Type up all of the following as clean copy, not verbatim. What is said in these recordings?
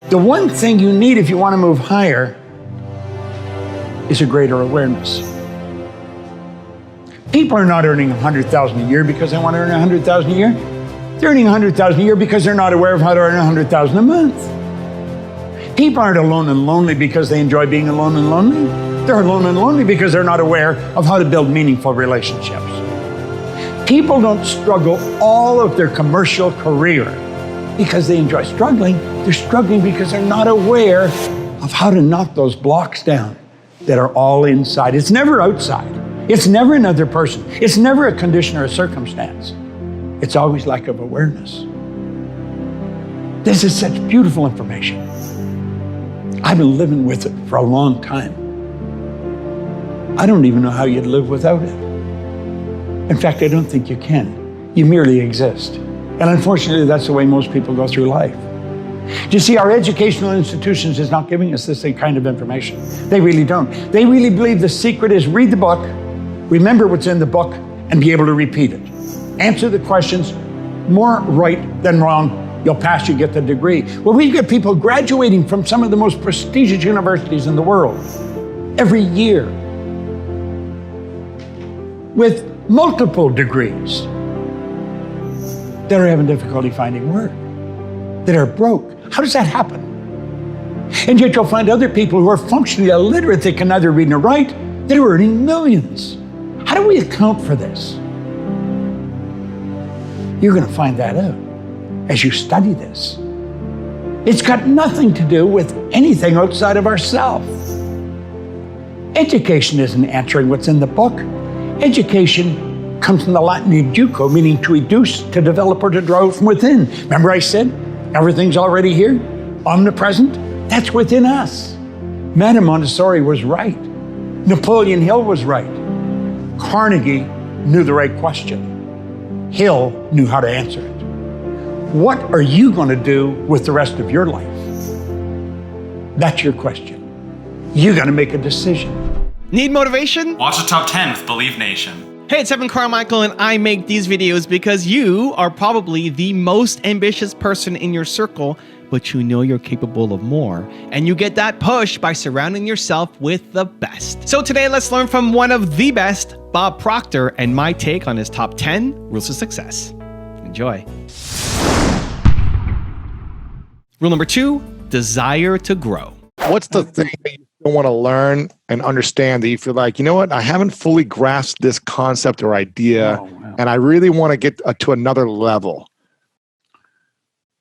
The one thing you need if you want to move higher is a greater awareness. People are not earning $100,000 a year because they want to earn $100,000 a year. They're earning $100,000 a year because they're not aware of how to earn $100,000 a month. People aren't alone and lonely because they enjoy being alone and lonely. They're alone and lonely because they're not aware of how to build meaningful relationships. People don't struggle all of their commercial career because they enjoy struggling. They're struggling because they're not aware of how to knock those blocks down that are all inside. It's never outside. It's never another person. It's never a condition or a circumstance. It's always lack of awareness. This is such beautiful information. I've been living with it for a long time. I don't even know how you'd live without it. In fact, I don't think you can. You merely exist. And unfortunately, that's the way most people go through life. Do you see, our educational institutions is not giving us this kind of information. They really don't. They really believe the secret is read the book, remember what's in the book, and be able to repeat it. Answer the questions, more right than wrong. You'll pass, you get the degree. Well, we've got people graduating from some of the most prestigious universities in the world every year with multiple degrees that are having difficulty finding work, that are broke. How does that happen? And yet you'll find other people who are functionally illiterate, they can neither read nor write, that are earning millions. How do we account for this? You're going to find that out as you study this. It's got nothing to do with anything outside of ourselves. Education isn't answering what's in the book. Education comes from the Latin educo, meaning to educe, to develop, or to draw from within. Remember I said, everything's already here, omnipresent? That's within us. Madame Montessori was right. Napoleon Hill was right. Carnegie knew the right question. Hill knew how to answer it. What are you going to do with the rest of your life? That's your question. You got to make a decision. Need motivation? Watch the Top 10 with Believe Nation. Hey, it's Evan Carmichael, and I make these videos because you are probably the most ambitious person in your circle, but you know you're capable of more. And you get that push by surrounding yourself with the best. So today, let's learn from one of the best, Bob Proctor, and my take on his top 10 rules of success. Enjoy. Rule number 2, desire to grow. What's the thing that you still want to learn and understand that you feel like, you know what, I haven't fully grasped this concept or idea, and I really want to get to another level?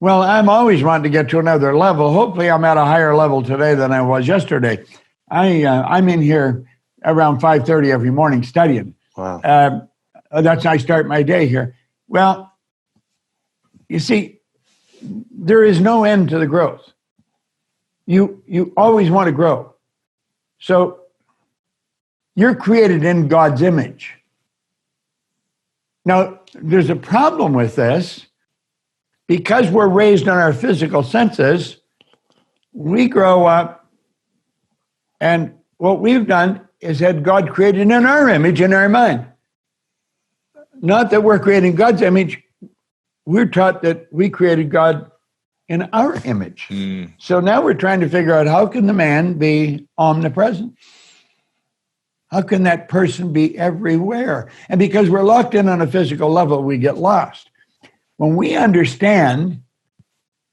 Well, I'm always wanting to get to another level. Hopefully, I'm at a higher level today than I was yesterday. I'm in here around 5:30 every morning studying. Wow. That's how I start my day here. Well, you see, there is no end to the growth. You always want to grow. So you're created in God's image. Now, there's a problem with this. Because we're raised on our physical senses, we grow up, and what we've done is had God created in our image, in our mind. Not that we're creating God's image. We're taught that we created God in our image. So now we're trying to figure out, how can the man be omnipresent? How can that person be everywhere? And because we're locked in on a physical level, we get lost. When we understand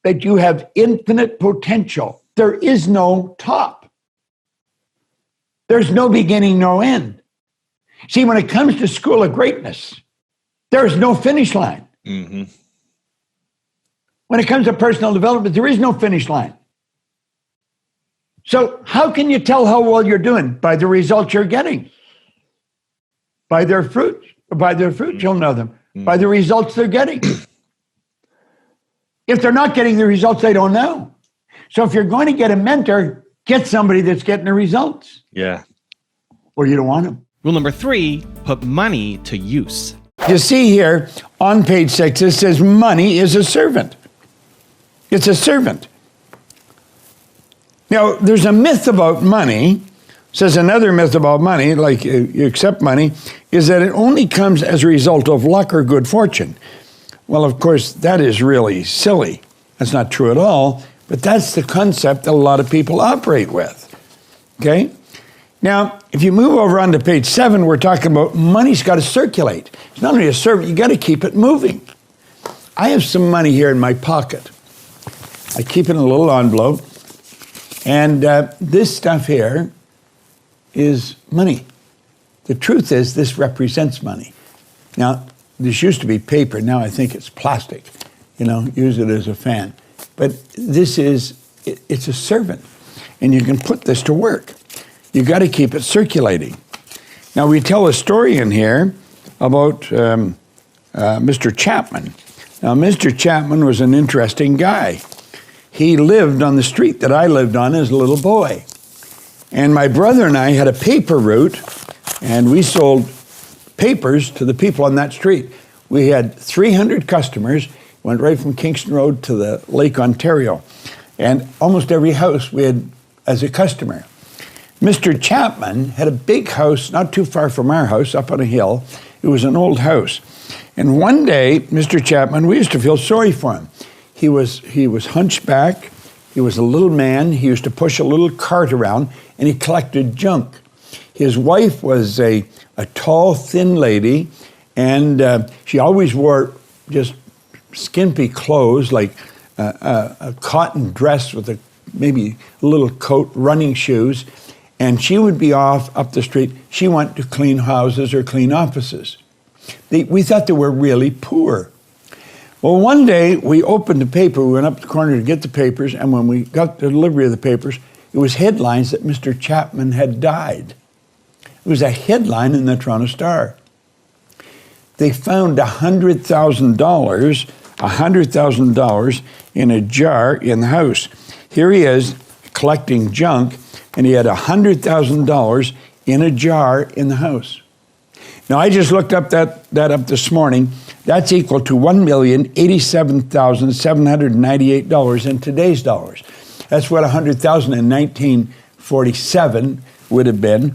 that you have infinite potential, there is no top. There's no beginning, no end. See, when it comes to School of Greatness, there's no finish line. Mm-hmm. When it comes to personal development, there is no finish line. So how can you tell how well you're doing? By the results you're getting. By their fruit. By their fruit, you'll know them. By the results they're getting. If they're not getting the results, they don't know. So if you're going to get a mentor, get somebody that's getting the results. Yeah. Or you don't want them. Rule number 3, put money to use. You see here on page 6, it says money is a servant. It's a servant. Now, there's a myth about money. Says another myth about money, like you accept money, is that it only comes as a result of luck or good fortune. Well, of course, that is really silly. That's not true at all. But that's the concept that a lot of people operate with. Okay? Now, if you move over onto page 7, we're talking about money's got to circulate. It's not only a servant, you got to keep it moving. I have some money here in my pocket. I keep it in a little envelope. And this stuff here is money. The truth is, this represents money. Now, this used to be paper. Now I think it's plastic. You know, use it as a fan. But this is, it's a servant. And you can put this to work. You got to keep it circulating. Now, we tell a story in here about Mr. Chapman. Now, Mr. Chapman was an interesting guy. He lived on the street that I lived on as a little boy. And my brother and I had a paper route, and we sold papers to the people on that street. We had 300 customers, went right from Kingston Road to the Lake Ontario. And almost every house we had as a customer. Mr. Chapman had a big house not too far from our house up on a hill. It was an old house. And one day, Mr. Chapman, we used to feel sorry for him. He was hunchback. He was a little man. He used to push a little cart around, and he collected junk. His wife was a tall, thin lady, and she always wore just skimpy clothes, like a cotton dress with maybe a little coat, running shoes. And she would be off up the street. She went to clean houses or clean offices. We thought they were really poor. Well, one day we opened the paper. We went up the corner to get the papers. And when we got the delivery of the papers, it was headlines that Mr. Chapman had died. It was a headline in the Toronto Star. They found $100,000 in a jar in the house. Here he is collecting junk, and he had $100,000 in a jar in the house. Now, I just looked up that up this morning. That's equal to $1,087,798 in today's dollars. That's what $100,000 in 1947 would have been.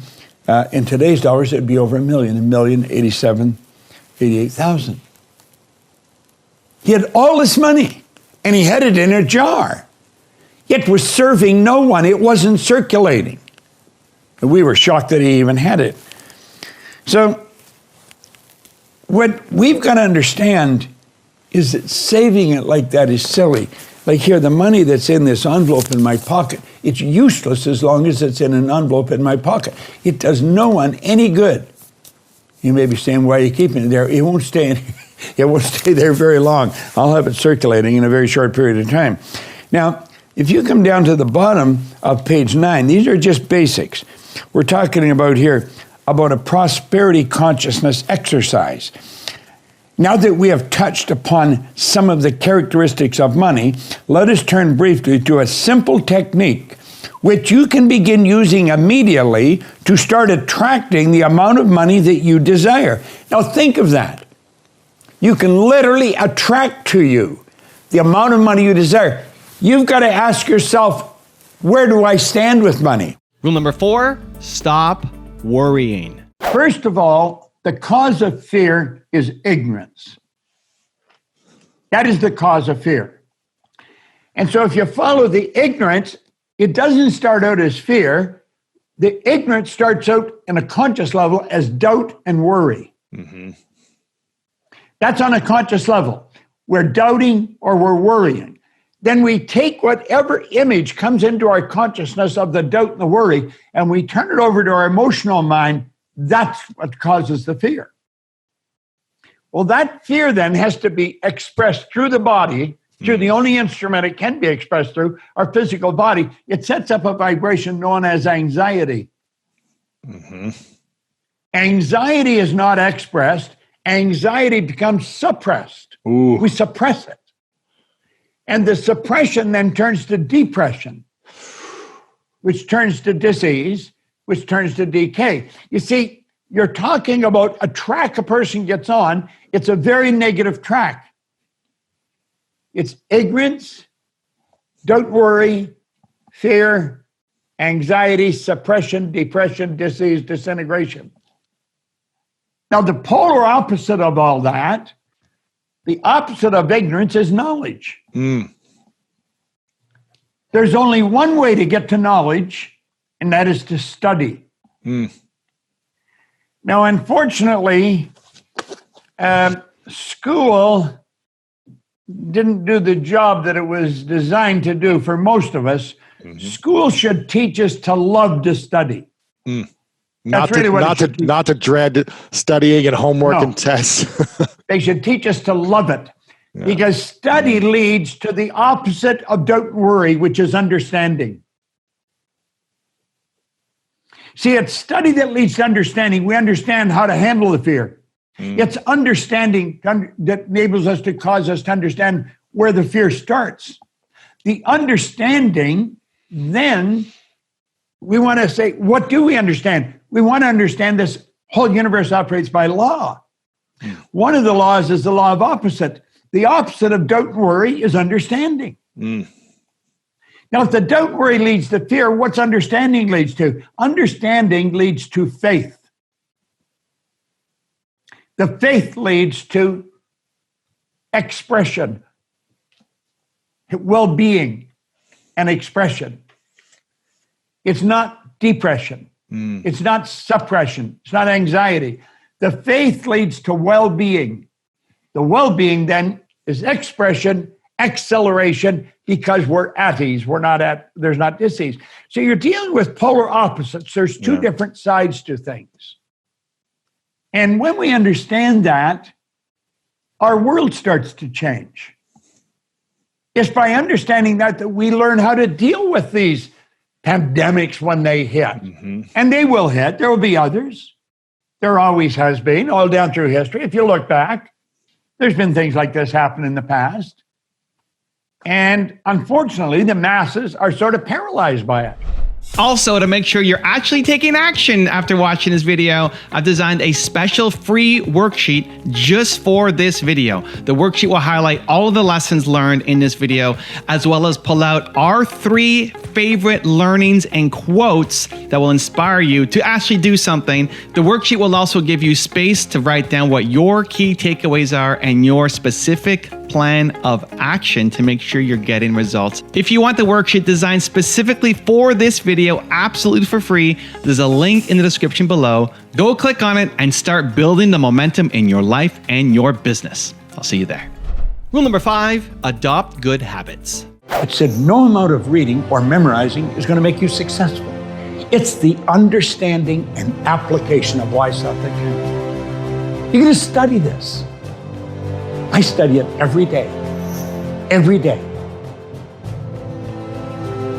In today's dollars, it'd be over $1 million, $1,087,088,000. He had all this money, and he had it in a jar. It was serving no one. It wasn't circulating. And we were shocked that he even had it. So what we've got to understand is that saving it like that is silly. Like here, the money that's in this envelope in my pocket, it's useless as long as it's in an envelope in my pocket. It does no one any good. You may be saying, why are you keeping it there? It won't stay in, it won't stay there very long. I'll have it circulating in a very short period of time. Now, if you come down to the bottom of page 9, these are just basics. We're talking about here about a prosperity consciousness exercise. Now that we have touched upon some of the characteristics of money, let us turn briefly to a simple technique which you can begin using immediately to start attracting the amount of money that you desire. Now think of that. You can literally attract to you the amount of money you desire. You've got to ask yourself, where do I stand with money? Rule number 4, stop worrying. First of all, the cause of fear is ignorance. That is the cause of fear. And so if you follow the ignorance, it doesn't start out as fear. The ignorance starts out in a conscious level as doubt and worry. Mm-hmm. That's on a conscious level. We're doubting or we're worrying. Then we take whatever image comes into our consciousness of the doubt and the worry, and we turn it over to our emotional mind. That's what causes the fear. Well, that fear then has to be expressed through the body, through the only instrument it can be expressed through, our physical body. It sets up a vibration known as anxiety. Mm-hmm. Anxiety is not expressed. Anxiety becomes suppressed. Ooh. We suppress it. And the suppression then turns to depression, which turns to disease, which turns to decay. You see, you're talking about a track a person gets on. It's a very negative track. It's ignorance, don't worry, fear, anxiety, suppression, depression, disease, disintegration. Now, the polar opposite of all that, the opposite of ignorance is knowledge. Mm. There's only one way to get to knowledge, and that is to study. Now, unfortunately, school didn't do the job that it was designed to do for most of us. School should teach us to love to study. Not to dread studying and homework and tests. They should teach us to love it. Because study leads to the opposite of don't worry, which is understanding. See, it's study that leads to understanding. We understand how to handle the fear. It's understanding that enables us to cause us to understand where the fear starts. The understanding, then we want to say, what do we understand? We want to understand this whole universe operates by law. One of the laws is the law of opposite. The opposite of don't worry is understanding. Now, if the don't worry leads to fear, what's understanding leads to? Understanding leads to faith. The faith leads to expression, well-being, and expression. It's not depression. It's not suppression. It's not anxiety. The faith leads to well-being. The well-being then is expression, acceleration, because we're at ease. There's not dis-ease. So you're dealing with polar opposites. There's two different sides to things. And when we understand that, our world starts to change. It's by understanding that we learn how to deal with these pandemics when they hit. And they will hit. There will be others. There always has been, all down through history. If you look back, there's been things like this happen in the past. And unfortunately, the masses are sort of paralyzed by it. Also, to make sure you're actually taking action after watching this video, I've designed a special free worksheet just for this video. The worksheet will highlight all of the lessons learned in this video, as well as pull out our 3 favorite learnings and quotes that will inspire you to actually do something. The worksheet will also give you space to write down what your key takeaways are and your specific plan of action to make sure you're getting results. If you want the worksheet designed specifically for this video, absolutely for free, there's a link in the description below. Go click on it and start building the momentum in your life and your business. I'll see you there. Rule number 5, adopt good habits. It said no amount of reading or memorizing is going to make you successful. It's the understanding and application of why something can. You're going to study this. I study it every day,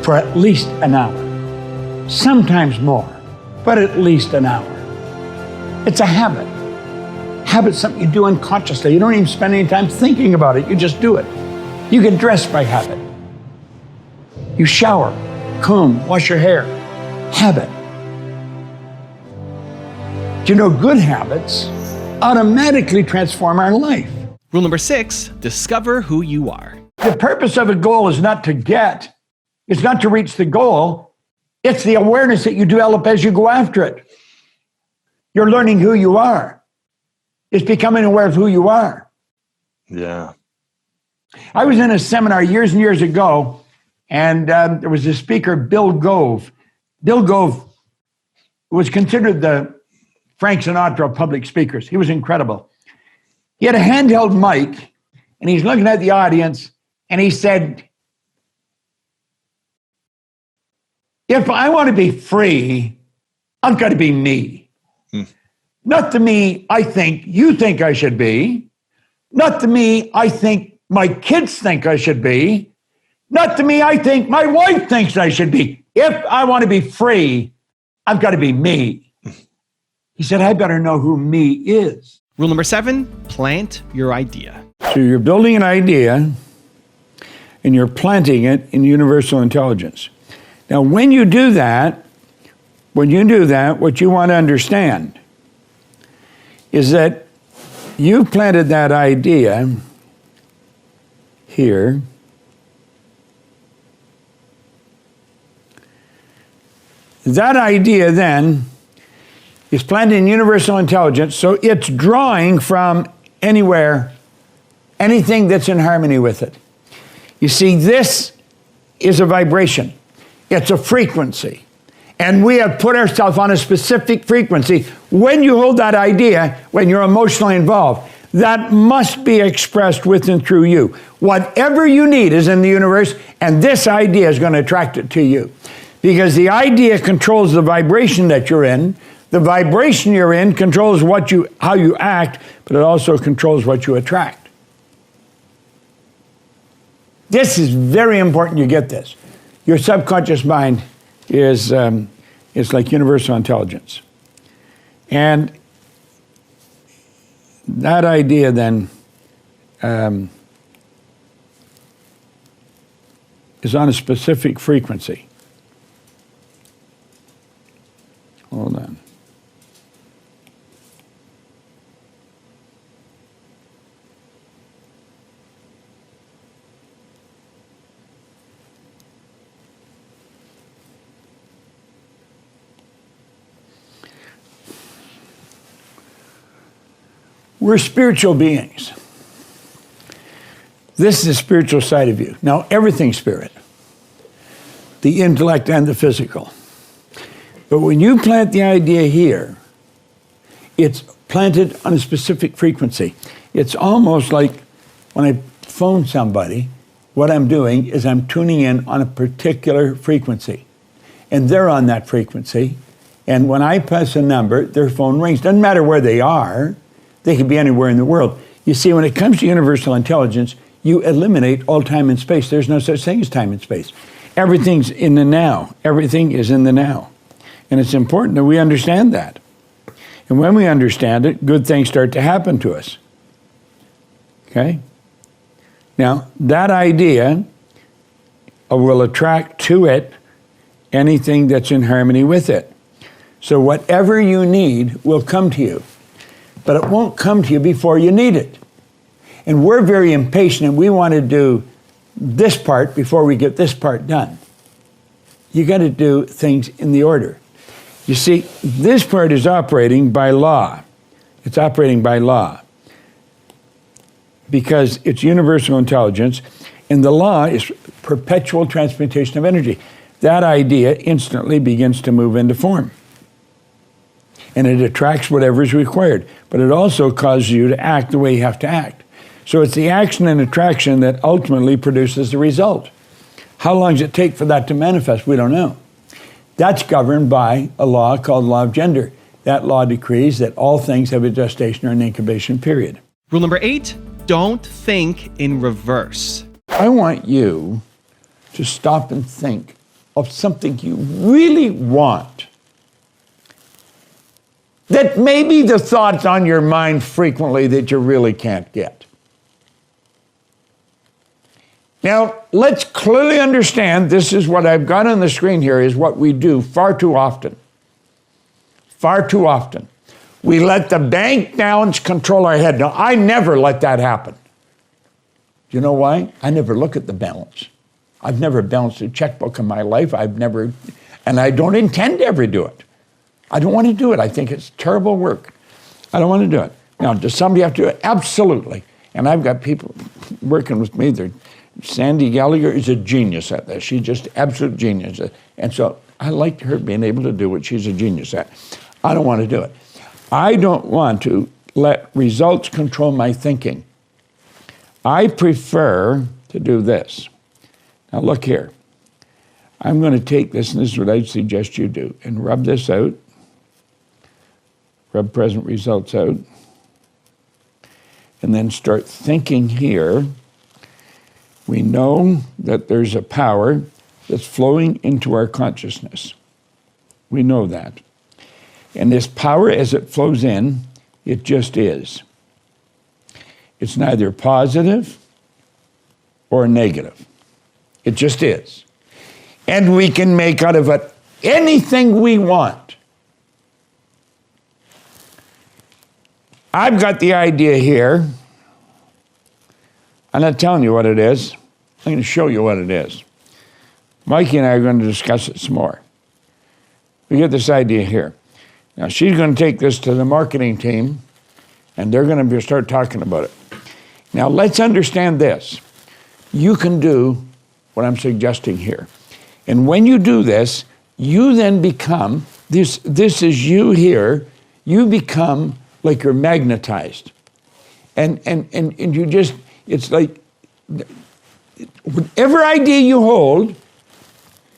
for at least an hour, sometimes more, but at least an hour. It's a habit. Habit's something you do unconsciously. You don't even spend any time thinking about it. You just do it. You get dressed by habit. You shower, comb, wash your hair. Habit. Do you know good habits automatically transform our life? Rule number 6, discover who you are. The purpose of a goal is not to get, it's not to reach the goal. It's the awareness that you develop as you go after it. You're learning who you are. It's becoming aware of who you are. Yeah. I was in a seminar years and years ago, and there was a speaker, Bill Gove. Bill Gove was considered the Frank Sinatra of public speakers. He was incredible. He had a handheld mic, and he's looking at the audience, and he said, if I want to be free, I've got to be me. Not the me I think you think I should be. Not the me I think my kids think I should be. Not the me I think my wife thinks I should be. If I want to be free, I've got to be me. He said, I better know who me is. Rule number 7, plant your idea. So you're building an idea and you're planting it in universal intelligence. Now, when you do that, what you want to understand is that you planted that idea here. That idea then is planted in universal intelligence, so it's drawing from anywhere, anything that's in harmony with it. You see, this is a vibration. It's a frequency. And we have put ourselves on a specific frequency. When you hold that idea, when you're emotionally involved, that must be expressed with and through you. Whatever you need is in the universe, and this idea is going to attract it to you. Because the idea controls the vibration that you're in. The vibration you're in controls how you act, but it also controls what you attract. This is very important you get this. Your subconscious mind is like universal intelligence. And that idea then is on a specific frequency. Hold on. We're spiritual beings. This is the spiritual side of you. Now, everything's spirit, the intellect and the physical. But when you plant the idea here, it's planted on a specific frequency. It's almost like when I phone somebody, what I'm doing is I'm tuning in on a particular frequency. And they're on that frequency. And when I press a number, their phone rings. Doesn't matter where they are. They could be anywhere in the world. You see, when it comes to universal intelligence, you eliminate all time and space. There's no such thing as time and space. Everything's in the now. Everything is in the now. And it's important that we understand that. And when we understand it, good things start to happen to us. Okay? Now, that idea will attract to it anything that's in harmony with it. So whatever you need will come to you. But it won't come to you before you need it. And we're very impatient, and we want to do this part before we get this part done. You got to do things in the order. You see, this part is operating by law. It's operating by law because it's universal intelligence, and the law is perpetual transmutation of energy. That idea instantly begins to move into form. And it attracts whatever is required. But it also causes you to act the way you have to act. So it's the action and attraction that ultimately produces the result. How long does it take for that to manifest? We don't know. That's governed by a law called law of gender. That law decrees that all things have a gestation or an incubation period. Rule number 8, don't think in reverse. I want you to stop and think of something you really want. That may be the thoughts on your mind frequently that you really can't get. Now, let's clearly understand, this is what I've got on the screen here, is what we do far too often. Far too often. We let the bank balance control our head. Now, I never let that happen. Do you know why? I never look at the balance. I've never balanced a checkbook in my life. And I don't intend to ever do it. I don't want to do it. I think it's terrible work. I don't want to do it. Now, does somebody have to do it? Absolutely. And I've got people working with me. Sandy Gallagher is a genius at this. She's just absolute genius. And so I like her being able to do what she's a genius at. I don't want to do it. I don't want to let results control my thinking. I prefer to do this. Now look here. I'm going to take this, and this is what I'd suggest you do, and rub this out. Rub present results out. And then start thinking here. We know that there's a power that's flowing into our consciousness. We know that. And this power, as it flows in, it just is. It's neither positive or negative. It just is. And we can make out of it anything we want. I've got the idea here. I'm not telling you what it is. I'm going to show you what it is. Mikey and I are going to discuss it some more. We get this idea here. Now, she's going to take this to the marketing team, and they're going to start talking about it. Now, let's understand this. You can do what I'm suggesting here. And when you do this, you then become, this is you here, you become like you're magnetized. And you just, it's like, whatever idea you hold,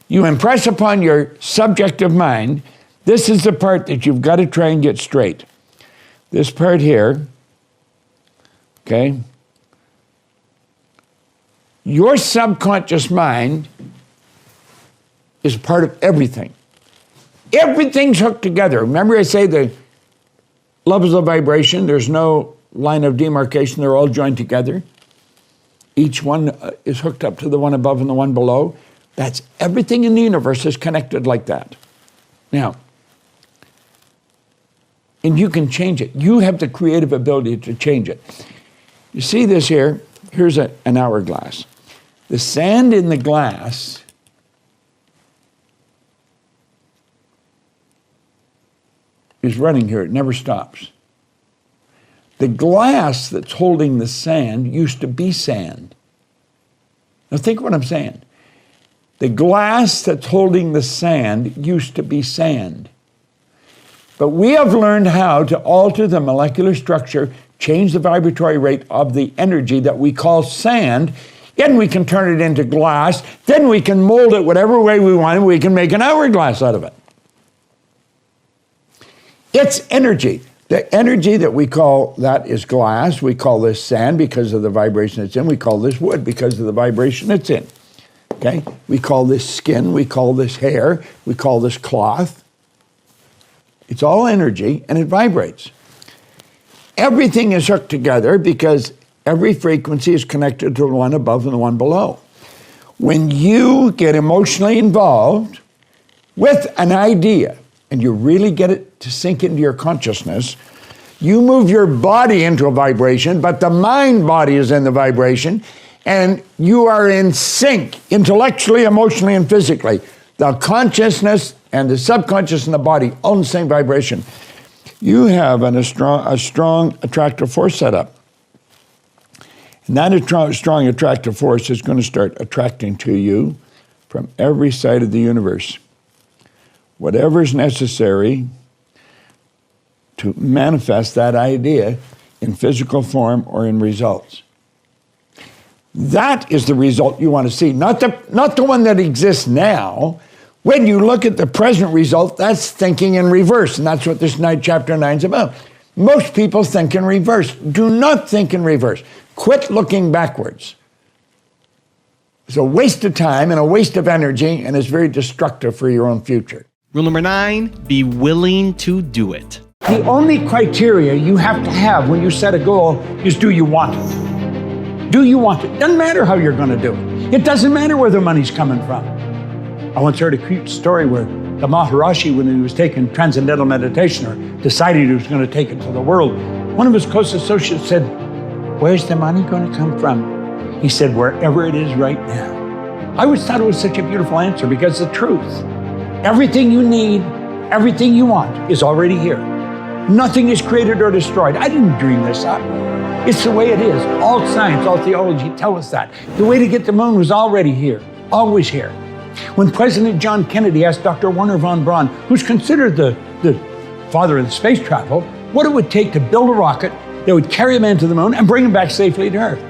you impress upon your subjective mind. This is the part that you've got to try and get straight. This part here, okay? Your subconscious mind is part of everything. Everything's hooked together. Remember I say the levels of vibration, there's no line of demarcation, they're all joined together. Each one is hooked up to the one above and the one below. That's everything in the universe is connected like that. Now, and you can change it. You have the creative ability to change it. You see this here? Here's an hourglass. The sand in the glass is running here. It never stops. The glass that's holding the sand used to be sand. Now think what I'm saying. The glass that's holding the sand used to be sand. But we have learned how to alter the molecular structure, change the vibratory rate of the energy that we call sand, then we can turn it into glass, then we can mold it whatever way we want, and we can make an hourglass out of it. It's energy. The energy that we call that is glass. We call this sand because of the vibration it's in. We call this wood because of the vibration it's in. Okay? We call this skin. We call this hair. We call this cloth. It's all energy and it vibrates. Everything is hooked together because every frequency is connected to the one above and the one below. When you get emotionally involved with an idea, and you really get it to sink into your consciousness, you move your body into a vibration, but the mind body is in the vibration, and you are in sync intellectually, emotionally, and physically. The consciousness and the subconscious and the body all in the same vibration. You have a strong attractive force set up. And that strong attractive force is going to start attracting to you from every side of the universe whatever's necessary to manifest that idea in physical form or in results. That is the result you want to see, not the one that exists now. When you look at the present result, that's thinking in reverse, and that's what this chapter 9 is about. Most people think in reverse. Do not think in reverse. Quit looking backwards. It's a waste of time and a waste of energy, and it's very destructive for your own future. Rule number 9, be willing to do it. The only criteria you have to have when you set a goal is, do you want it? Do you want it? Doesn't matter how you're going to do it. It doesn't matter where the money's coming from. I once heard a cute story where the Maharishi, when he was taking transcendental meditation or decided he was going to take it to the world, one of his close associates said, "Where's the money going to come from?" He said, "Wherever it is right now." I always thought it was such a beautiful answer because it's the truth. Everything you need, everything you want is already here. Nothing is created or destroyed. I didn't dream this up. It's the way it is. All science, all theology tell us that. The way to get the moon was already here, always here. When President John Kennedy asked Dr. Wernher von Braun, who's considered the father of the space travel, what it would take to build a rocket that would carry a man to the moon and bring him back safely to Earth.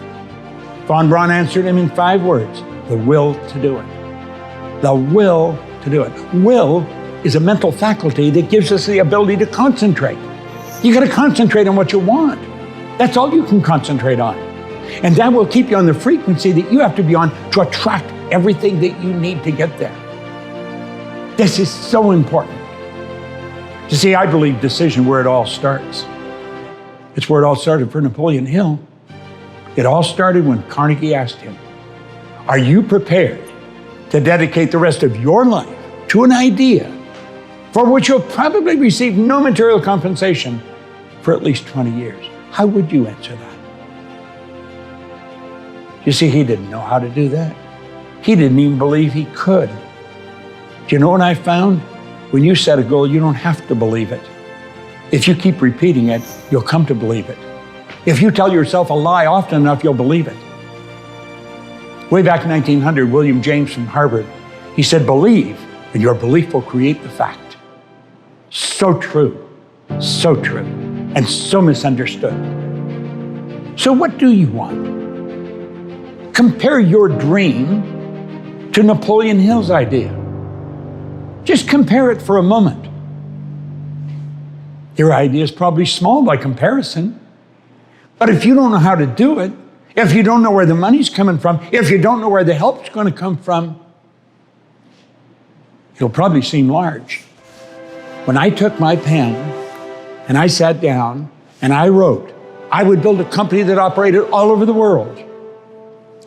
Von Braun answered him in 5 words: the will to do it. The will to do it. Will is a mental faculty that gives us the ability to concentrate. You got to concentrate on what you want. That's all you can concentrate on. And that will keep you on the frequency that you have to be on to attract everything that you need to get there. This is so important. You see, I believe decision where it all starts. It's where it all started for Napoleon Hill. It all started when Carnegie asked him, "Are you prepared to dedicate the rest of your life to an idea for which you'll probably receive no material compensation for at least 20 years? How would you answer that? You see, he didn't know how to do that. He didn't even believe he could. Do you know what I found? When you set a goal, you don't have to believe it. If you keep repeating it, you'll come to believe it. If you tell yourself a lie often enough, you'll believe it. Way back in 1900, William James from Harvard, he said, believe, and your belief will create the fact. So true, and so misunderstood. So what do you want? Compare your dream to Napoleon Hill's idea. Just compare it for a moment. Your idea is probably small by comparison. But if you don't know how to do it, if you don't know where the money's coming from, if you don't know where the help's going to come from, it'll probably seem large. When I took my pen and I sat down and I wrote, I would build a company that operated all over the world.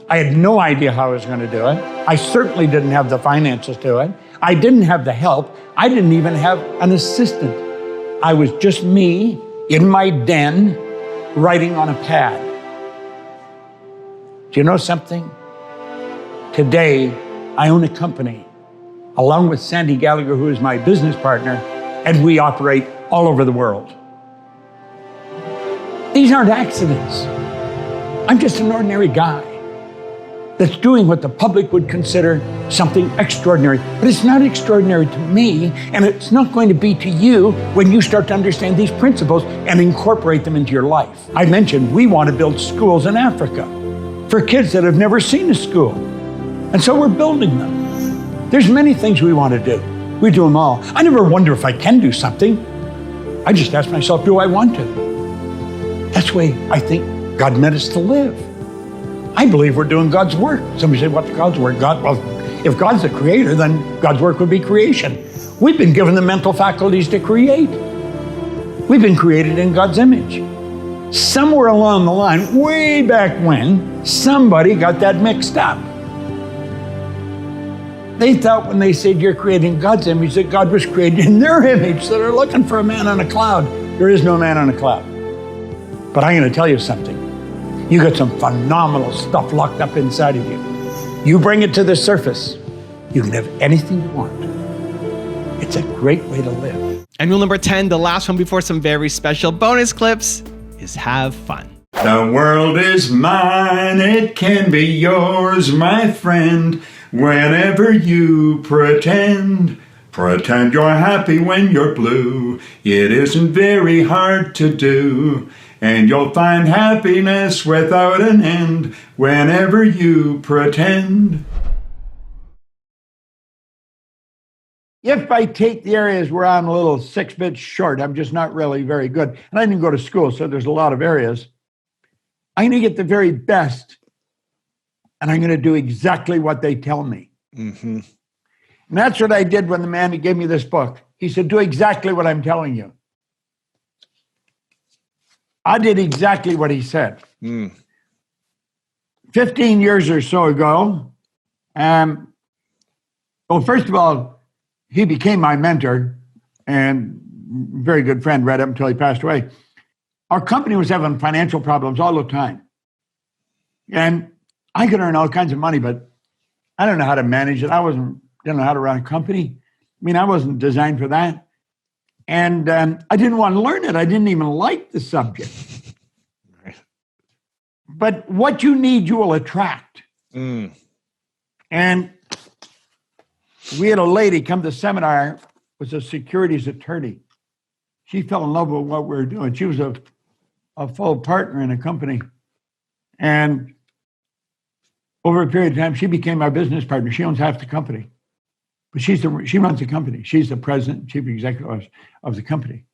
I had no idea how I was going to do it. I certainly didn't have the finances to do it. I didn't have the help. I didn't even have an assistant. I was just me in my den writing on a pad. Do you know something? Today, I own a company along with Sandy Gallagher, who is my business partner, and we operate all over the world. These aren't accidents. I'm just an ordinary guy that's doing what the public would consider something extraordinary. But it's not extraordinary to me, and it's not going to be to you when you start to understand these principles and incorporate them into your life. I mentioned we want to build schools in Africa for kids that have never seen a school. And so we're building them. There's many things we want to do. We do them all. I never wonder if I can do something. I just ask myself, do I want to? That's the way I think God meant us to live. I believe we're doing God's work. Somebody say, what's God's work? Well, if God's the creator, then God's work would be creation. We've been given the mental faculties to create. We've been created in God's image. Somewhere along the line, way back when, somebody got that mixed up. They thought when they said you're creating God's image, that God was created in their image, so they're looking for a man on a cloud. There is no man on a cloud. But I'm going to tell you something. You got some phenomenal stuff locked up inside of you. You bring it to the surface, you can have anything you want. It's a great way to live. And rule number 10, the last one before some very special bonus clips, is have fun. The world is mine, it can be yours, my friend, whenever you pretend. Pretend you're happy when you're blue. It isn't very hard to do. And you'll find happiness without an end whenever you pretend. If I take the areas where I'm a little 6 bits short, I'm just not really very good. And I didn't go to school, so there's a lot of areas. I'm going to get the very best, and I'm going to do exactly what they tell me. Mm-hmm. And that's what I did when the man who gave me this book, he said, do exactly what I'm telling you. I did exactly what he said. 15 years or so ago, well, first of all, he became my mentor and very good friend right up until he passed away. Our company was having financial problems all the time. And I could earn all kinds of money, but I don't know how to manage it. Didn't know how to run a company. I mean, I wasn't designed for that. And I didn't want to learn it. I didn't even like the subject. Right. But what you need, you will attract. And we had a lady come to seminar, was a securities attorney. She fell in love with what we were doing. She was a full partner in a company. And over a period of time, she became our business partner. She owns half the company. But she runs the company. She's the president, chief executive of the company.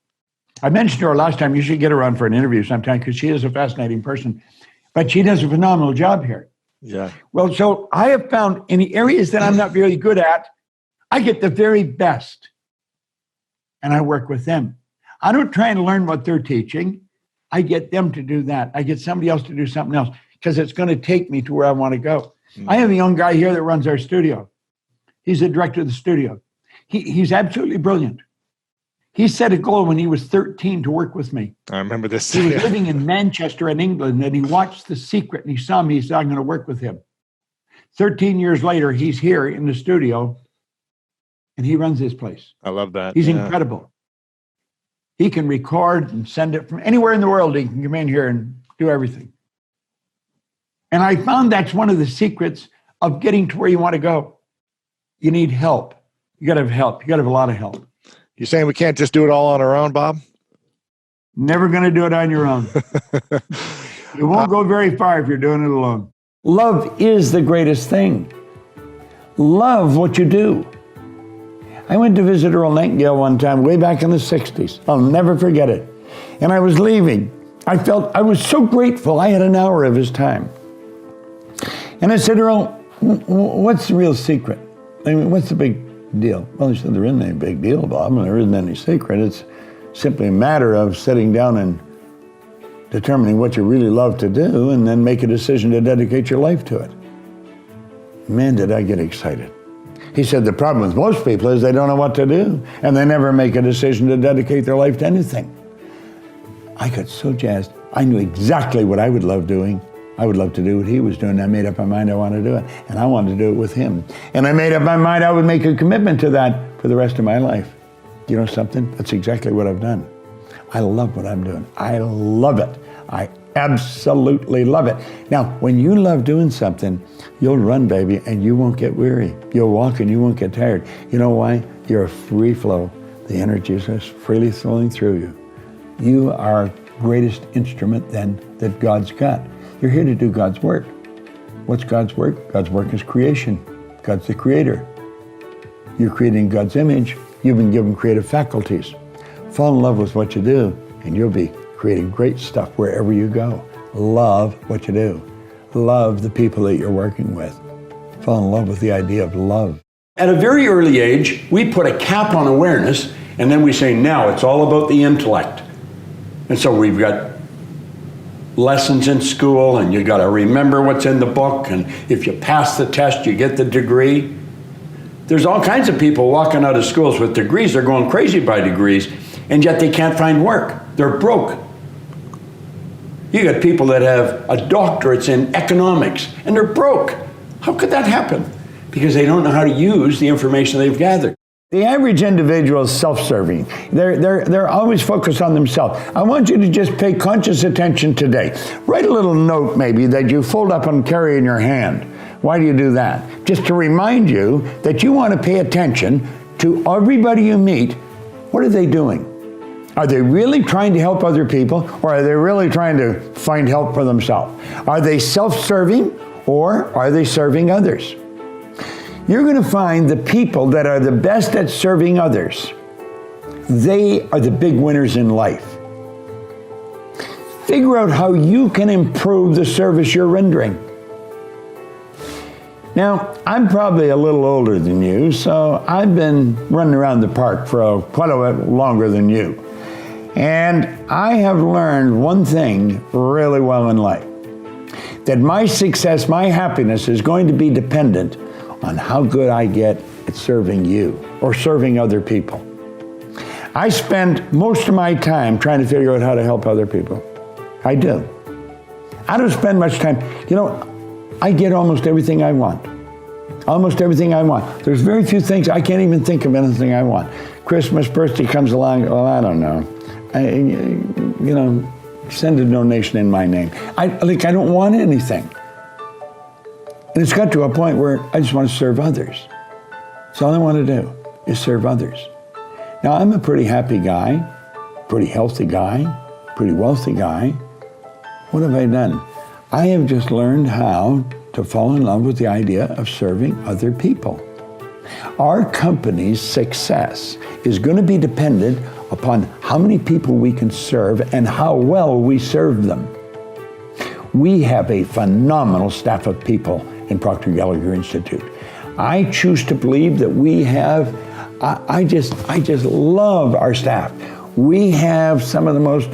I mentioned to her last time, you should get her on for an interview sometime because she is a fascinating person. But she does a phenomenal job here. Yeah. Well, so I have found in the areas that I'm not very good at, I get the very best. And I work with them. I don't try and learn what they're teaching. I get them to do that. I get somebody else to do something else because it's going to take me to where I want to go. I have a young guy here that runs our studio. He's the director of the studio. He's absolutely brilliant. He set a goal when he was 13 to work with me. I remember this. He was living in Manchester in England, and he watched The Secret, and he saw me. He said, I'm going to work with him. 13 years later, he's here in the studio, and he runs this place. I love that. He's incredible. He can record and send it from anywhere in the world. He can come in here and do everything. And I found that's one of the secrets of getting to where you want to go. You need help. You got to have help. You got to have a lot of help. You're saying we can't just do it all on our own, Bob? Never going to do it on your own. You won't go very far if you're doing it alone. Love is the greatest thing. Love what you do. I went to visit Earl Nightingale one time, way back in the 60s. I'll never forget it. And I was leaving. I was so grateful. I had an hour of his time. And I said, Earl, what's the real secret? I mean, what's the big deal? Well, he said, there isn't any big deal, Bob. There isn't any secret. It's simply a matter of sitting down and determining what you really love to do and then make a decision to dedicate your life to it. Man, did I get excited. He said, the problem with most people is they don't know what to do and they never make a decision to dedicate their life to anything. I got so jazzed. I knew exactly what I would love doing. I would love to do what he was doing. I made up my mind I wanted to do it, and I wanted to do it with him. And I made up my mind I would make a commitment to that for the rest of my life. You know something? That's exactly what I've done. I love what I'm doing. I love it. I absolutely love it. Now, when you love doing something, you'll run, baby, and you won't get weary. You'll walk and you won't get tired. You know why? You're a free flow. The energy is just freely flowing through you. You are greatest instrument then that God's got. You're here to do God's work. What's God's work? God's work is creation. God's the creator. You're creating God's image. You've been given creative faculties. Fall in love with what you do, and you'll be creating great stuff wherever you go. Love what you do. Love the people that you're working with. Fall in love with the idea of love. At a very early age, we put a cap on awareness, and then we say, now it's all about the intellect. And so we've got lessons in school, and you got to remember what's in the book, and if you pass the test, you get the degree. There's all kinds of people walking out of schools with degrees. They're going crazy by degrees, and yet they can't find work. They're broke. You got people that have a doctorate in economics, and they're broke. How could that happen? Because they don't know how to use the information they've gathered. The average individual is self-serving. They're always focused on themselves. I want you to just pay conscious attention today. Write a little note maybe that you fold up and carry in your hand. Why do you do that? Just to remind you that you want to pay attention to everybody you meet. What are they doing? Are they really trying to help other people, or are they really trying to find help for themselves? Are they self-serving, or are they serving others? You're going to find the people that are the best at serving others. They are the big winners in life. Figure out how you can improve the service you're rendering. Now, I'm probably a little older than you, so I've been running around the park for quite a bit longer than you. And I have learned one thing really well in life, that my success, my happiness is going to be dependent on how good I get at serving you or serving other people. I spend most of my time trying to figure out how to help other people. I do. I don't spend much time. You know, I get almost everything I want. Almost everything I want. There's very few things, I can't even think of anything I want. Christmas, birthday comes along, well, I don't know. Send a donation in my name. I don't want anything. And it's got to a point where I just want to serve others. That's all I want to do, is serve others. Now, I'm a pretty happy guy, pretty healthy guy, pretty wealthy guy. What have I done? I have just learned how to fall in love with the idea of serving other people. Our company's success is going to be dependent upon how many people we can serve and how well we serve them. We have a phenomenal staff of people in Proctor Gallagher Institute. I choose to believe that we have, I just love our staff. We have some of the most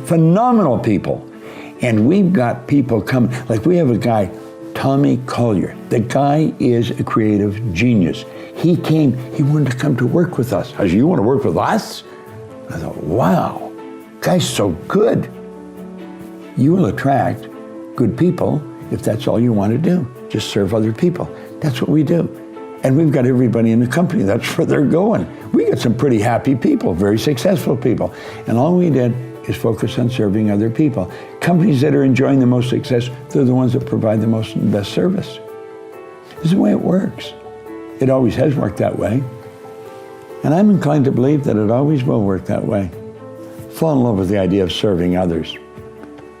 phenomenal people, and we've got people coming, like we have a guy, Tommy Collier. The guy is a creative genius. He wanted to come to work with us. I said, you want to work with us? I thought, wow, guy's so good. You will attract good people if that's all you want to do. Just serve other people. That's what we do. And we've got everybody in the company. That's where they're going. We got some pretty happy people, very successful people. And all we did is focus on serving other people. Companies that are enjoying the most success, they're the ones that provide the most and best service. This is the way it works. It always has worked that way. And I'm inclined to believe that it always will work that way. Fall in love with the idea of serving others.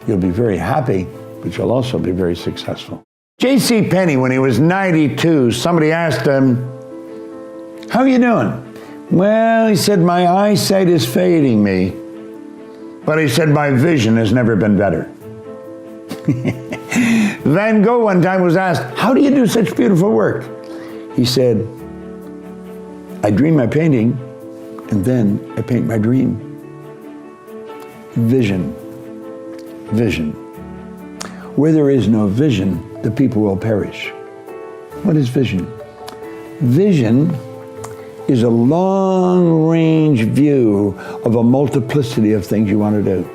You'll be very happy, but you'll also be very successful. J.C. Penney, when he was 92, somebody asked him, "How are you doing?" "Well," he said, "my eyesight is fading me." But he said, "My vision has never been better." Van Gogh one time was asked, "How do you do such beautiful work?" He said, "I dream my painting, and then I paint my dream." Vision. Vision. Where there is no vision, the people will perish. What is vision? Vision is a long-range view of a multiplicity of things you want to do.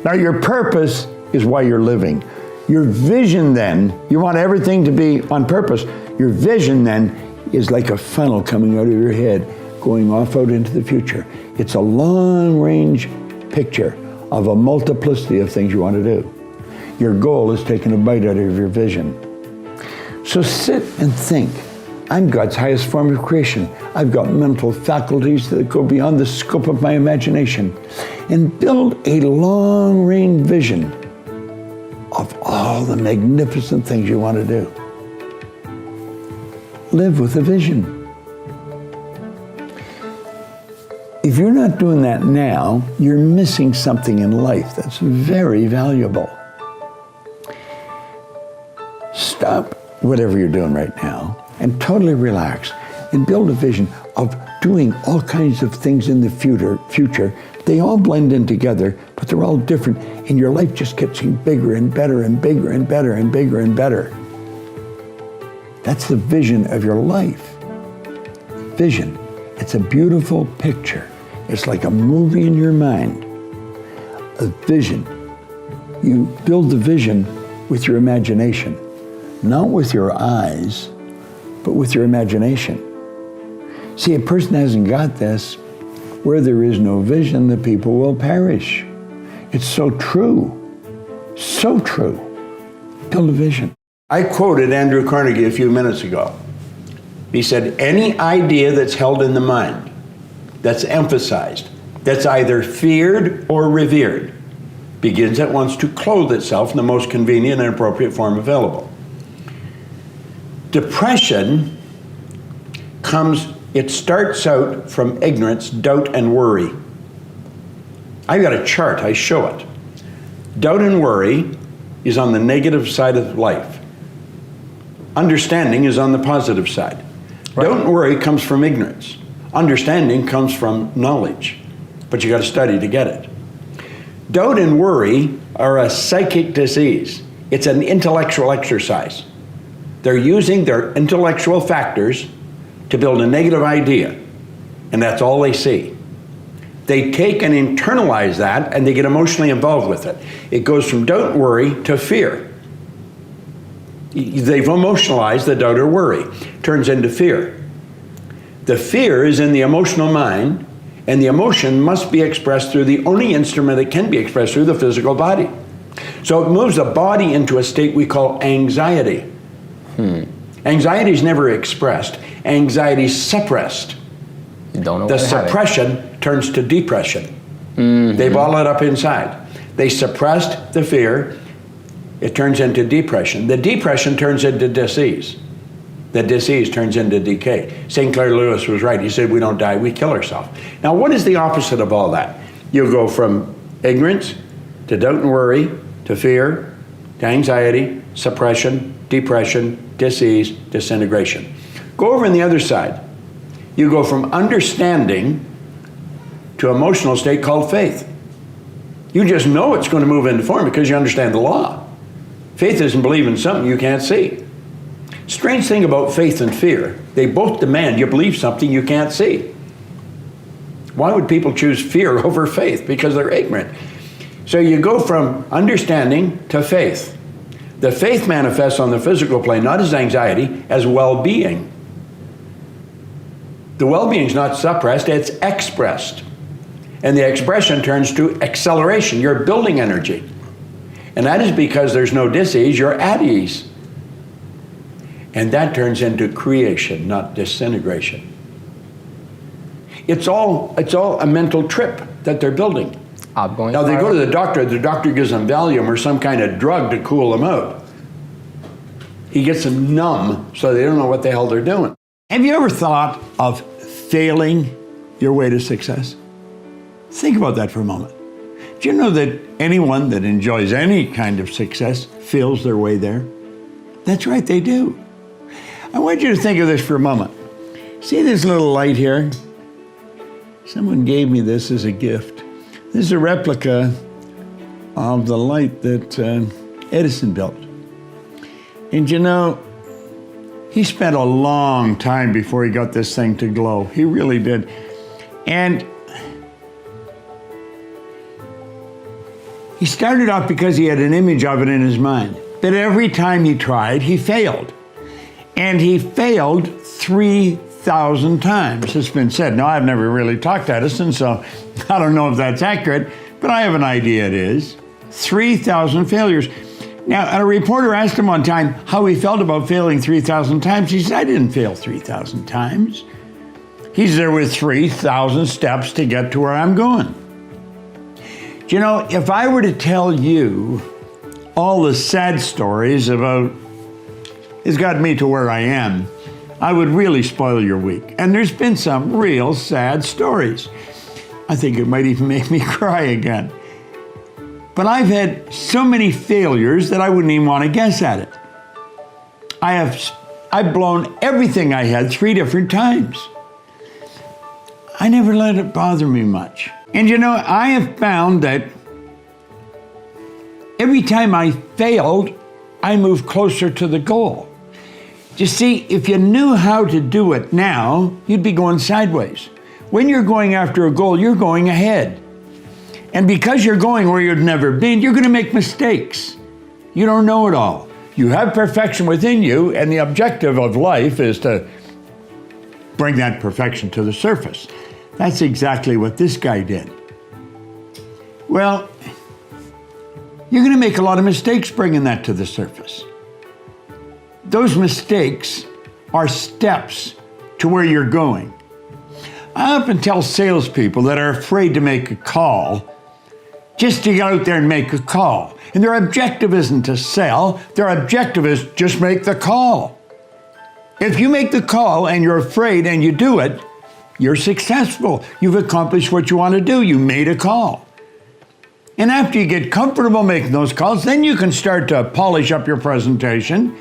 Now, your purpose is why you're living. Your vision then, you want everything to be on purpose. Your vision then is like a funnel coming out of your head, going off out into the future. It's a long-range picture of a multiplicity of things you want to do. Your goal is taking a bite out of your vision. So sit and think. I'm God's highest form of creation. I've got mental faculties that go beyond the scope of my imagination. And build a long-range vision of all the magnificent things you want to do. Live with a vision. If you're not doing that now, you're missing something in life that's very valuable. Stop whatever you're doing right now and totally relax and build a vision of doing all kinds of things in the future. They all blend in together, but they're all different, and your life just gets bigger and better and bigger and better and bigger and better. That's the vision of your life. Vision. It's a beautiful picture. It's like a movie in your mind. A vision. You build the vision with your imagination, not with your eyes, but with your imagination. See, a person hasn't got this. Where there is no vision, the people will perish. It's so true. So true. Build a vision. I quoted Andrew Carnegie a few minutes ago. He said, any idea that's held in the mind, that's emphasized, that's either feared or revered, begins at once to clothe itself in the most convenient and appropriate form available. Depression it starts out from ignorance, doubt, and worry. I've got a chart, I show it. Doubt and worry is on the negative side of life. Understanding is on the positive side. Right. Doubt and worry comes from ignorance. Understanding comes from knowledge, but you got to study to get it. Doubt and worry are a psychic disease. It's an intellectual exercise. They're using their intellectual factors to build a negative idea, and that's all they see. They take and internalize that, and they get emotionally involved with it. It goes from doubt and worry to fear. They've emotionalized the doubt or worry. Turns into fear. The fear is in the emotional mind, and the emotion must be expressed through the only instrument it can be expressed through, the physical body. So it moves the body into a state we call anxiety. Anxiety is never expressed. Anxiety is suppressed. You don't know the suppression turns to depression. They bottle it up inside. They suppressed the fear. It turns into depression. The depression turns into disease. The disease turns into decay. St. Clair Lewis was right. He said, we don't die, we kill ourselves. Now, what is the opposite of all that? You'll go from ignorance to doubt and worry to fear to anxiety, suppression, depression, disease, disintegration. Go over on the other side. You go from understanding to emotional state called faith. You just know it's going to move into form because you understand the law. Faith isn't believing something you can't see. Strange thing about faith and fear, they both demand you believe something you can't see. Why would people choose fear over faith? Because they're ignorant. So you go from understanding to faith. The faith manifests on the physical plane, not as anxiety, as well-being. The well-being is not suppressed, it's expressed. And the expression turns to acceleration. You're building energy. And that is because there's no dis-ease, you're at ease. And that turns into creation, not disintegration. It's all a mental trip that they're building. Now they go to the doctor gives them Valium or some kind of drug to cool them out. He gets them numb so they don't know what the hell they're doing. Have you ever thought of failing your way to success? Think about that for a moment. Do you know that anyone that enjoys any kind of success feels their way there? That's right, they do. I want you to think of this for a moment. See this little light here? Someone gave me this as a gift. This is a replica of the light that Edison built. And you know, he spent a long time before he got this thing to glow. He really did. And he started off because he had an image of it in his mind. But every time he tried, he failed. And he failed 3,000 times, it's been said. Now, I've never really talked to Edison, so I don't know if that's accurate, but I have an idea it is. 3,000 failures. Now, a reporter asked him one time how he felt about failing 3,000 times. He said, I didn't fail 3,000 times. He's there with 3,000 steps to get to where I'm going. You know, if I were to tell you all the sad stories about it's got me to where I am, I would really spoil your week. And there's been some real sad stories. I think it might even make me cry again. But I've had so many failures that I wouldn't even want to guess at it. I've blown everything I had 3 different times. I never let it bother me much. And you know, I have found that every time I failed, I moved closer to the goal. You see, if you knew how to do it now, you'd be going sideways. When you're going after a goal, you're going ahead. And because you're going where you've never been, you're going to make mistakes. You don't know it all. You have perfection within you, and the objective of life is to bring that perfection to the surface. That's exactly what this guy did. Well, you're going to make a lot of mistakes bringing that to the surface. Those mistakes are steps to where you're going. I often tell salespeople that are afraid to make a call just to get out there and make a call. And their objective isn't to sell, their objective is just make the call. If you make the call and you're afraid and you do it, you're successful. You've accomplished what you want to do. You made a call. And after you get comfortable making those calls, then you can start to polish up your presentation,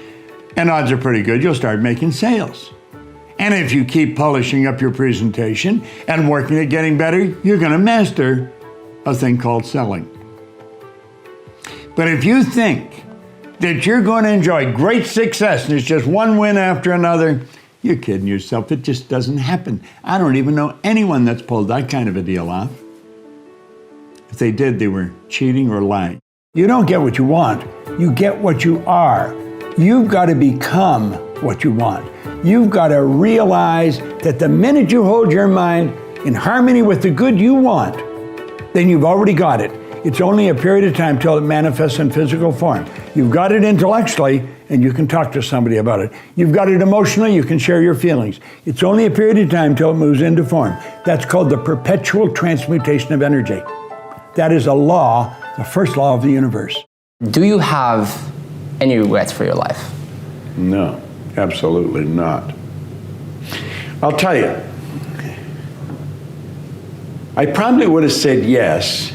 and odds are pretty good you'll start making sales. And if you keep polishing up your presentation and working at getting better, you're going to master a thing called selling. But if you think that you're going to enjoy great success and it's just one win after another, you're kidding yourself. It just doesn't happen. I don't even know anyone that's pulled that kind of a deal off. If they did, they were cheating or lying. You don't get what you want. You get what you are. You've got to become what you want. You've got to realize that the minute you hold your mind in harmony with the good you want, then you've already got it. It's only a period of time till it manifests in physical form. You've got it intellectually, and you can talk to somebody about it. You've got it emotionally, you can share your feelings. It's only a period of time till it moves into form. That's called the perpetual transmutation of energy. That is a law, the first law of the universe. Do you have any regrets for your life? No, absolutely not. I'll tell you, I probably would have said yes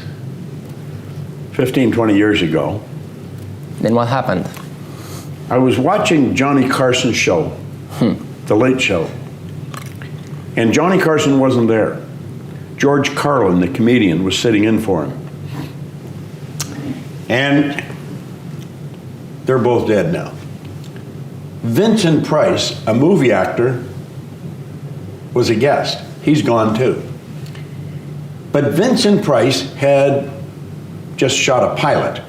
15, 20 years ago. Then what happened? I was watching Johnny Carson's show, The Late Show, and Johnny Carson wasn't there. George Carlin, the comedian, was sitting in for him. And they're both dead now. Vincent Price, a movie actor, was a guest. He's gone too. But Vincent Price had just shot a pilot.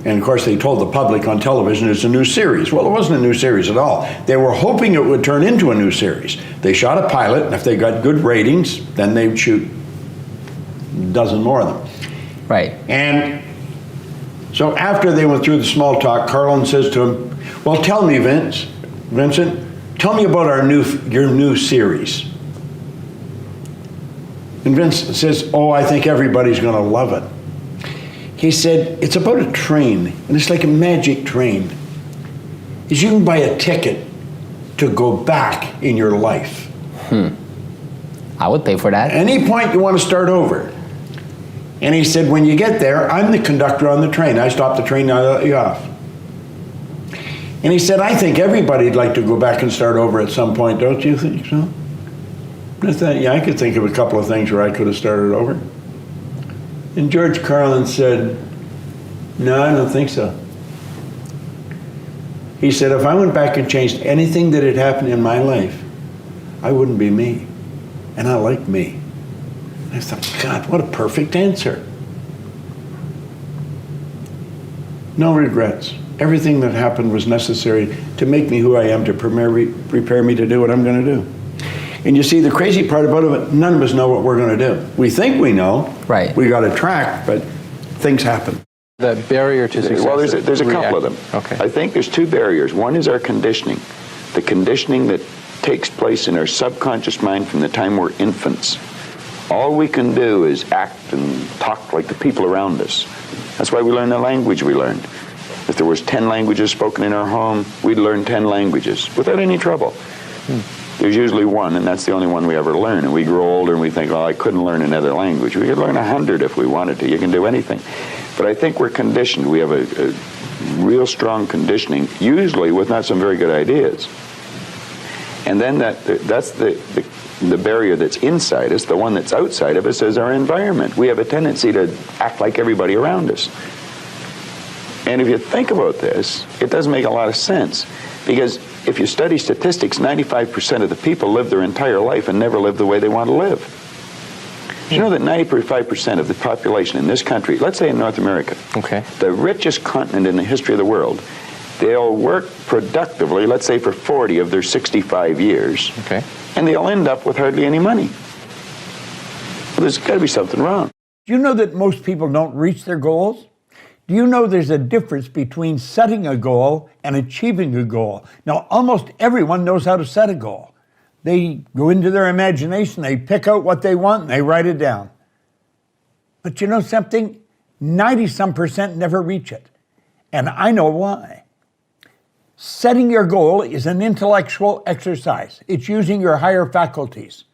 And of course they told the public on television it's a new series. Well, it wasn't a new series at all. They were hoping it would turn into a new series. They shot a pilot, and if they got good ratings, then they'd shoot a dozen more of them. Right. And so after they went through the small talk, Carlin says to him, well, tell me, Vince, Vincent, tell me about your new series. And Vincent says, oh, I think everybody's going to love it. He said, it's about a train, and it's like a magic train. Is you can buy a ticket to go back in your life. I would pay for that. Any point you want to start over. And he said, when you get there, I'm the conductor on the train. I stop the train, I let you off. And he said, I think everybody'd like to go back and start over at some point, don't you think so? I thought, yeah, I could think of a couple of things where I could have started over. And George Carlin said, no, I don't think so. He said, if I went back and changed anything that had happened in my life, I wouldn't be me. And I like me. I thought, God, what a perfect answer. No regrets. Everything that happened was necessary to make me who I am, to prepare me to do what I'm going to do. And you see, the crazy part about it, none of us know what we're going to do. We think we know. Right. We got a track, but things happen. The barrier to success. Well, there's a couple of them. Okay. I think there's two barriers. One is our conditioning. The conditioning that takes place in our subconscious mind from the time we're infants. All we can do is act and talk like the people around us. That's why we learn the language we learned. If there was 10 languages spoken in our home, we'd learn 10 languages without any trouble. There's usually one, and that's the only one we ever learn. And we grow older and we think, oh, I couldn't learn another language. We could learn 100 if we wanted to. You can do anything. But I think we're conditioned. We have a real strong conditioning, usually with not some very good ideas. And then that's the barrier that's inside us. The one that's outside of us is our environment. We have a tendency to act like everybody around us. And if you think about this, it doesn't make a lot of sense. Because if you study statistics, 95% of the people live their entire life and never live the way they want to live. Do you know that 95% of the population in this country, let's say in North America, Okay. the richest continent in the history of the world, they'll work productively, let's say for 40 of their 65 years, Okay. and they'll end up with hardly any money. Well, there's got to be something wrong. Do you know that most people don't reach their goals? Do you know there's a difference between setting a goal and achieving a goal? Now, almost everyone knows how to set a goal. They go into their imagination, they pick out what they want, and they write it down. But you know something? 90-some% never reach it. And I know why. Setting your goal is an intellectual exercise. It's using your higher faculties.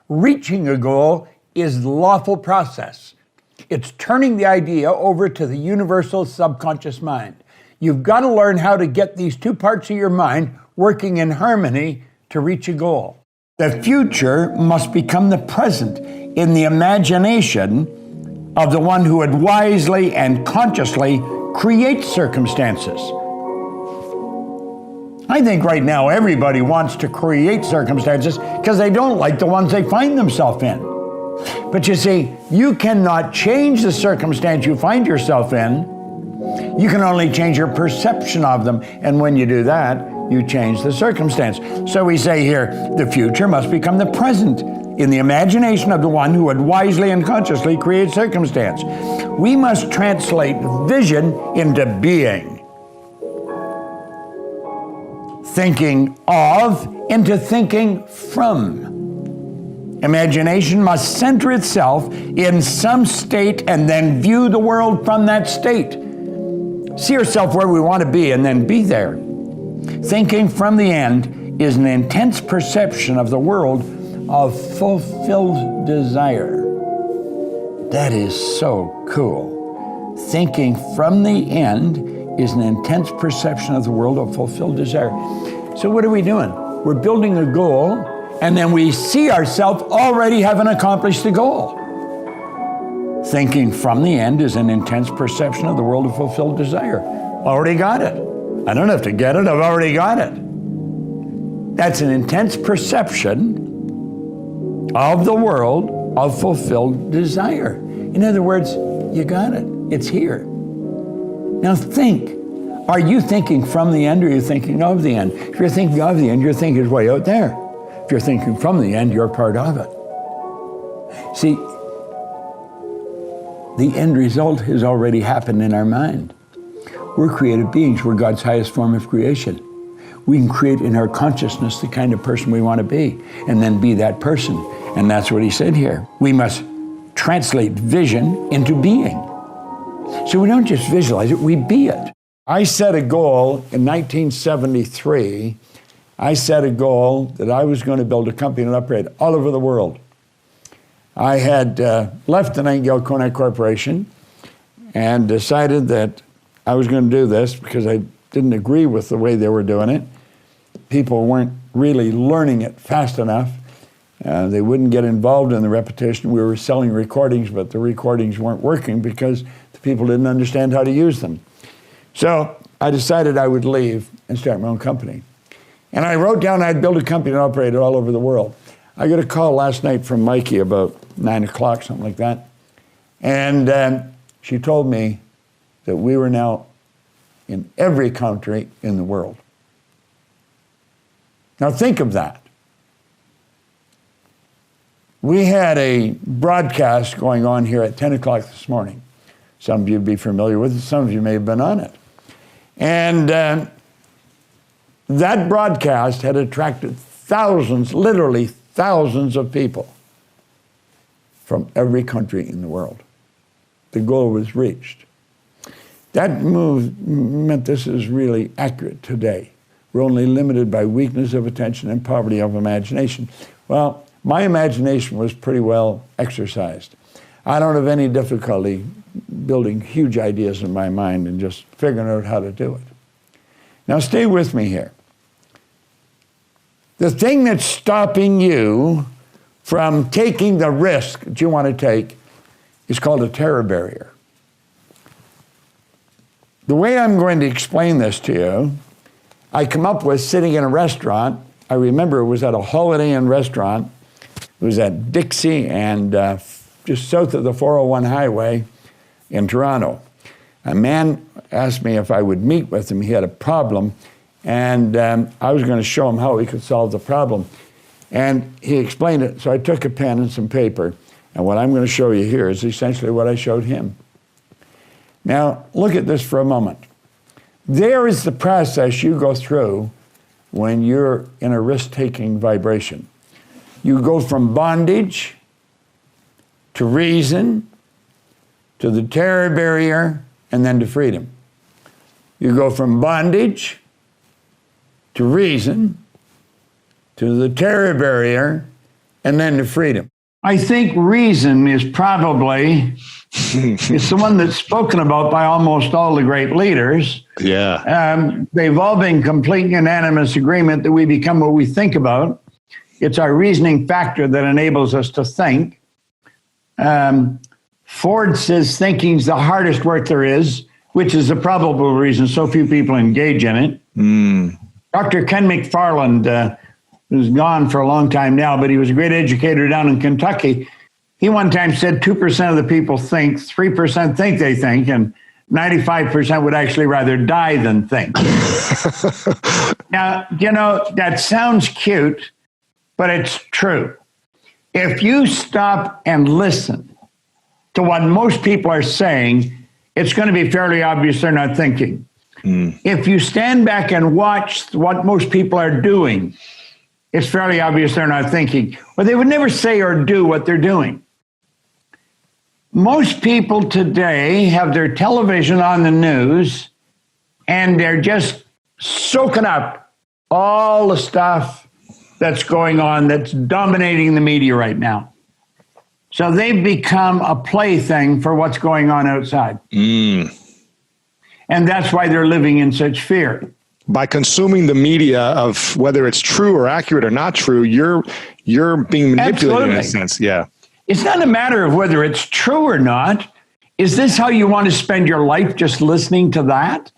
Reaching a goal is the lawful process. It's turning the idea over to the universal subconscious mind. You've got to learn how to get these two parts of your mind working in harmony to reach a goal. The future must become the present in the imagination of the one who would wisely and consciously create circumstances. I think right now everybody wants to create circumstances because they don't like the ones they find themselves in. But you see, you cannot change the circumstance you find yourself in. You can only change your perception of them. And when you do that, you change the circumstance. So we say here, the future must become the present in the imagination of the one who would wisely and consciously create circumstance. We must translate vision into being. Thinking of into thinking from. Imagination must center itself in some state and then view the world from that state. See yourself where we want to be and then be there. Thinking from the end is an intense perception of the world of fulfilled desire. That is so cool. Thinking from the end is an intense perception of the world of fulfilled desire. So what are we doing? We're building a goal, and then we see ourselves already having accomplished the goal. Thinking from the end is an intense perception of the world of fulfilled desire. Already got it. I don't have to get it, I've already got it. That's an intense perception of the world of fulfilled desire. In other words, you got it. It's here. Now think. Are you thinking from the end or are you thinking of the end? If you're thinking of the end, your thinking is way out there. If you're thinking from the end, you're part of it. See, the end result has already happened in our mind. We're creative beings. We're God's highest form of creation. we can create in our consciousness the kind of person we want to be, and then be that person. And that's what he said here. We must translate vision into being. So we don't just visualize it, we be it. I set a goal in 1973. I set a goal that I was going to build a company and operate all over the world. I had left the Nightingale Conant Corporation and decided that I was going to do this because I didn't agree with the way they were doing it. People weren't really learning it fast enough. They wouldn't get involved in the repetition. We were selling recordings, but the recordings weren't working because the people didn't understand how to use them. So I decided I would leave and start my own company. And I wrote down I'd build a company and operate it all over the world. I got a call last night from Mikey about 9 o'clock, something like that. And she told me that we were now in every country in the world. Now think of that. We had a broadcast going on here at 10 o'clock this morning. Some of you would be familiar with it, some of you may have been on it. And that broadcast had attracted thousands, literally thousands of people from every country in the world. The goal was reached. That move meant this is really accurate today. We're only limited by weakness of attention and poverty of imagination. Well, my imagination was pretty well exercised. I don't have any difficulty building huge ideas in my mind and just figuring out how to do it. Now stay with me here. The thing that's stopping you from taking the risk that you want to take is called a terror barrier. The way I'm going to explain this to you, I come up with sitting in a restaurant. I remember it was at a Holiday Inn restaurant. It was at Dixie and just south of the 401 highway in Toronto. A man asked me if I would meet with him. He had a problem, and I was going to show him how he could solve the problem. And he explained it, so I took a pen and some paper, and what I'm going to show you here is essentially what I showed him. Now, look at this for a moment. There is the process you go through when you're in a risk-taking vibration. You go from bondage to reason, to the terror barrier, and then to freedom. You go from bondage to reason, to the terror barrier, and then to freedom. I think reason is probably it's the one that's spoken about by almost all the great leaders. Yeah. They've all been complete unanimous agreement that we become what we think about. It's our reasoning factor that enables us to think. Ford says thinking's the hardest work there is, which is the probable reason so few people engage in it. Dr. Ken McFarland, who's gone for a long time now, but he was a great educator down in Kentucky. He one time said 2% of the people think, 3% think they think, and 95% would actually rather die than think. Now, you know, that sounds cute, but it's true. If you stop and listen to what most people are saying, it's going to be fairly obvious they're not thinking. If you stand back and watch what most people are doing, it's fairly obvious they're not thinking. Or they would never say or do what they're doing. Most people today have their television on the news, and they're just soaking up all the stuff that's going on, that's dominating the media right now. So they've become a plaything for what's going on outside. And that's why they're living in such fear. By consuming the media of whether it's true or accurate or not true, you're being manipulated in a sense. Yeah. It's not a matter of whether it's true or not. Is this how you want to spend your life, just listening to that?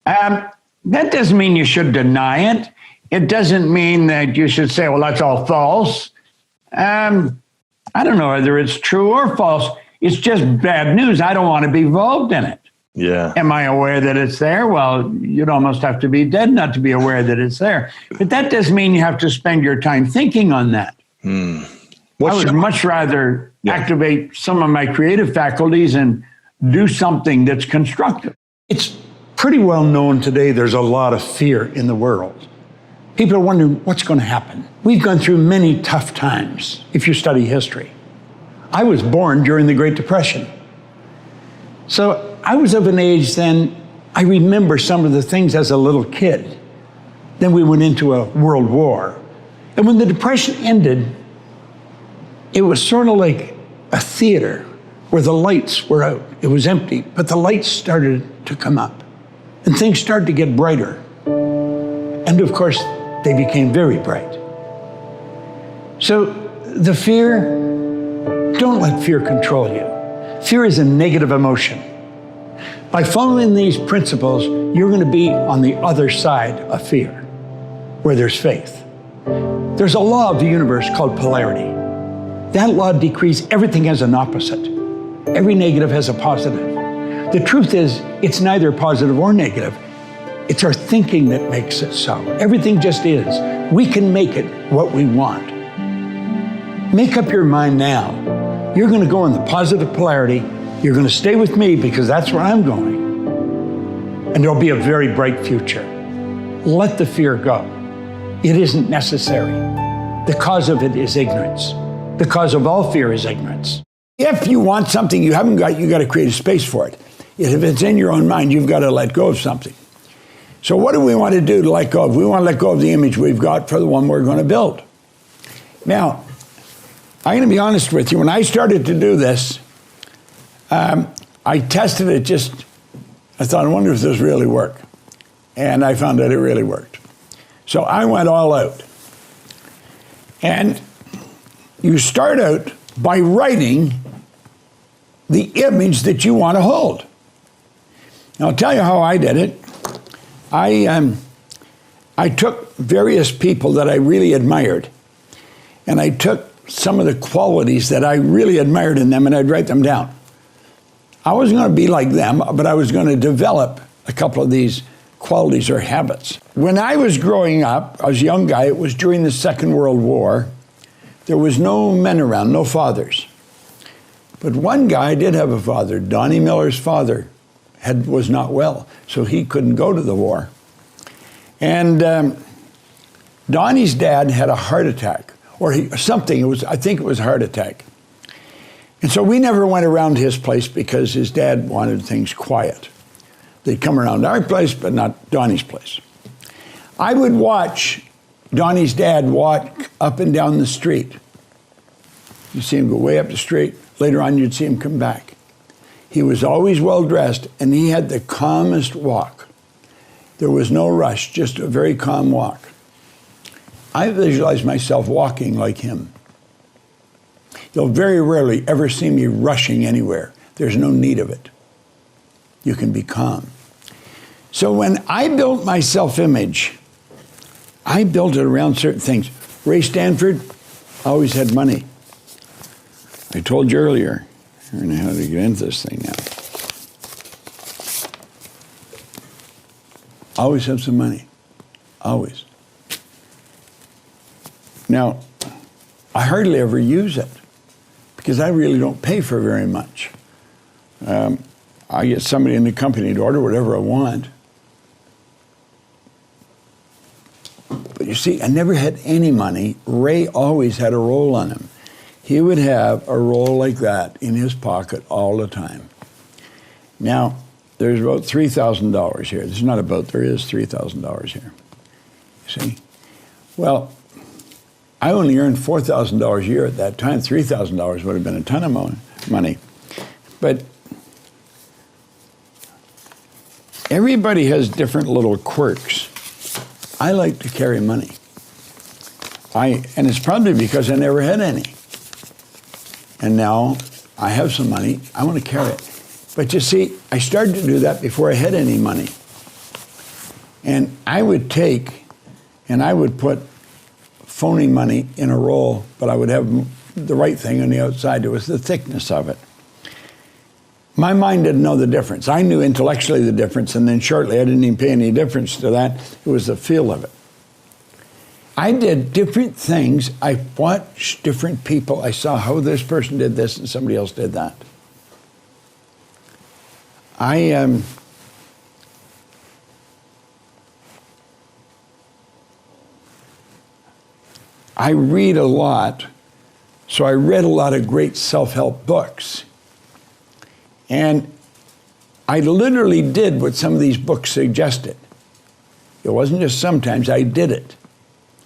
That doesn't mean you should deny it. It doesn't mean that you should say, well, that's all false. I don't know whether it's true or false. It's just bad news. I don't want to be involved in it. Yeah. Am I aware that it's there? Well, you'd almost have to be dead not to be aware that it's there. But that doesn't mean you have to spend your time thinking on that. I would much rather activate some of my creative faculties and do something that's constructive. It's pretty well known today there's a lot of fear in the world. People are wondering what's going to happen. We've gone through many tough times if you study history. I was born during the Great Depression. So I was of an age then, I remember some of the things as a little kid. Then we went into a world war. And when the Depression ended, it was sort of like a theater where the lights were out. It was empty, but the lights started to come up and things started to get brighter. And of course, they became very bright. So the fear, don't let fear control you. Fear is a negative emotion. By following these principles, you're going to be on the other side of fear, where there's faith. There's a law of the universe called polarity. That law decrees everything has an opposite. Every negative has a positive. The truth is, it's neither positive or negative. It's our thinking that makes it so. Everything just is. We can make it what we want. Make up your mind now. You're going to go in the positive polarity. You're going to stay with me because that's where I'm going. And there'll be a very bright future. Let the fear go. It isn't necessary. The cause of it is ignorance. The cause of all fear is ignorance. If you want something you haven't got, you got to create a space for it. If it's in your own mind, you've got to let go of something. So what do we want to do to let go of? We want to let go of the image we've got for the one we're going to build. Now, I'm going to be honest with you. When I started to do this, I tested it I thought, I wonder if this really worked. And I found that it really worked. So I went all out. And you start out by writing the image that you want to hold. Now, I'll tell you how I did it. I took various people that I really admired, and I took some of the qualities that I really admired in them, and I'd write them down. I wasn't going to be like them, but I was going to develop a couple of these qualities or habits. When I was growing up, I was a young guy, it was during the Second World War. There was no men around, no fathers. But one guy did have a father. Donnie Miller's father was not well, so he couldn't go to the war. And Donnie's dad had a heart attack, or something. I think it was a heart attack. And so we never went around his place because his dad wanted things quiet. They'd come around our place, but not Donnie's place. I would watch Donnie's dad walk up and down the street. You'd see him go way up the street. Later on, you'd see him come back. He was always well-dressed, and he had the calmest walk. There was no rush, just a very calm walk. I visualize myself walking like him. You'll very rarely ever see me rushing anywhere. There's no need of it. You can be calm. So when I built my self-image, I built it around certain things. Ray Stanford always had money. I told you earlier, I don't know how to get into this thing now. Always have some money. Always. Now, I hardly ever use it because I really don't pay for very much. I get somebody in the company to order whatever I want. But you see, I never had any money. Ray always had a roll on him. He would have a roll like that in his pocket all the time. Now, there's about $3,000 here. There's not about, there is $3,000 here. You see? Well, I only earned $4,000 a year at that time. $3,000 would have been a ton of money. But everybody has different little quirks. I like to carry money. And it's probably because I never had any. And now I have some money, I want to carry it. But you see, I started to do that before I had any money. And I would take and I would put phony money in a roll, but I would have the right thing on the outside. It was the thickness of it. My mind didn't know the difference. I knew intellectually the difference, and then shortly I didn't even pay any difference to that. It was the feel of it. I did different things. I watched different people. I saw how this person did this and somebody else did that. I read a lot, so I read a lot of great self-help books. And I literally did what some of these books suggested. It wasn't just sometimes, I did it.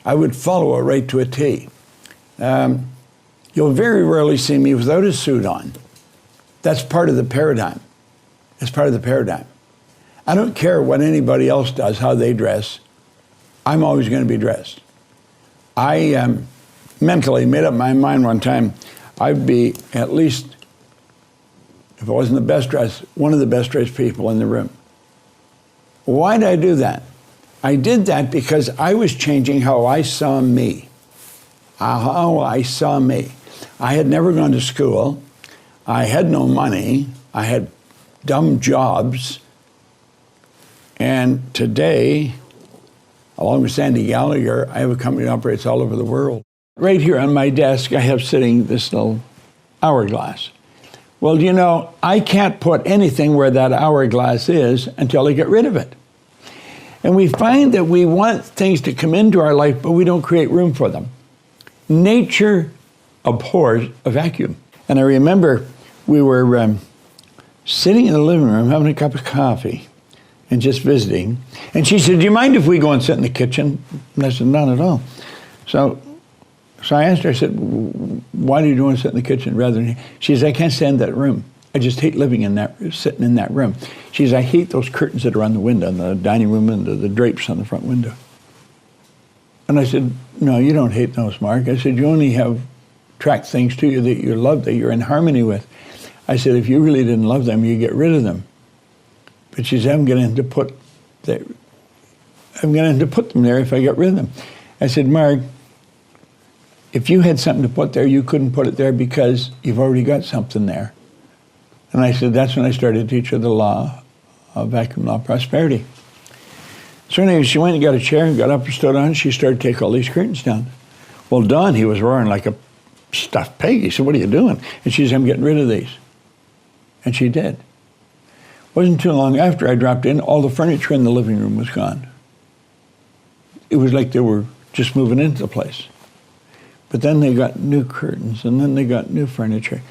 I would follow it right to a T. You'll very rarely see me without a suit on. That's part of the paradigm. It's part of the paradigm. I don't care what anybody else does, how they dress. I'm always going to be dressed. I mentally made up my mind one time I'd be at least, if I wasn't the best dressed, one of the best dressed people in the room. Why did I do that? I did that because I was changing how I saw me. How I saw me. I had never gone to school. I had no money. I had dumb jobs. And today, along with Sandy Gallagher, I have a company that operates all over the world. Right here on my desk, I have sitting this little hourglass. Well, you know, I can't put anything where that hourglass is until I get rid of it. And we find that we want things to come into our life, but we don't create room for them. Nature abhors a vacuum. And I remember we were sitting in the living room having a cup of coffee and just visiting. And she said, do you mind if we go and sit in the kitchen? And I said, not at all. So I asked her, I said, why do you want to sit in the kitchen rather than here? She says, I can't stand that room. I just hate living in that, sitting in that room. She says, I hate those curtains that are on the window, on the dining room window, the drapes on the front window. And I said, no, you don't hate those, Mark. I said, you only attract things to you that you love, that you're in harmony with. I said, if you really didn't love them, you get rid of them. But she said, I'm going to put them there if I get rid of them. I said, Mark, if you had something to put there, you couldn't put it there because you've already got something there. And I said, that's when I started to teach her the law of vacuum law of prosperity. So anyway, she went and got a chair and got up and stood on it. She started to take all these curtains down. Well, Don, he was roaring like a stuffed pig. He said, what are you doing? And she said, I'm getting rid of these. And she did. Wasn't too long after I dropped in, all the furniture in the living room was gone. It was like they were just moving into the place. But then they got new curtains, and then they got new furniture.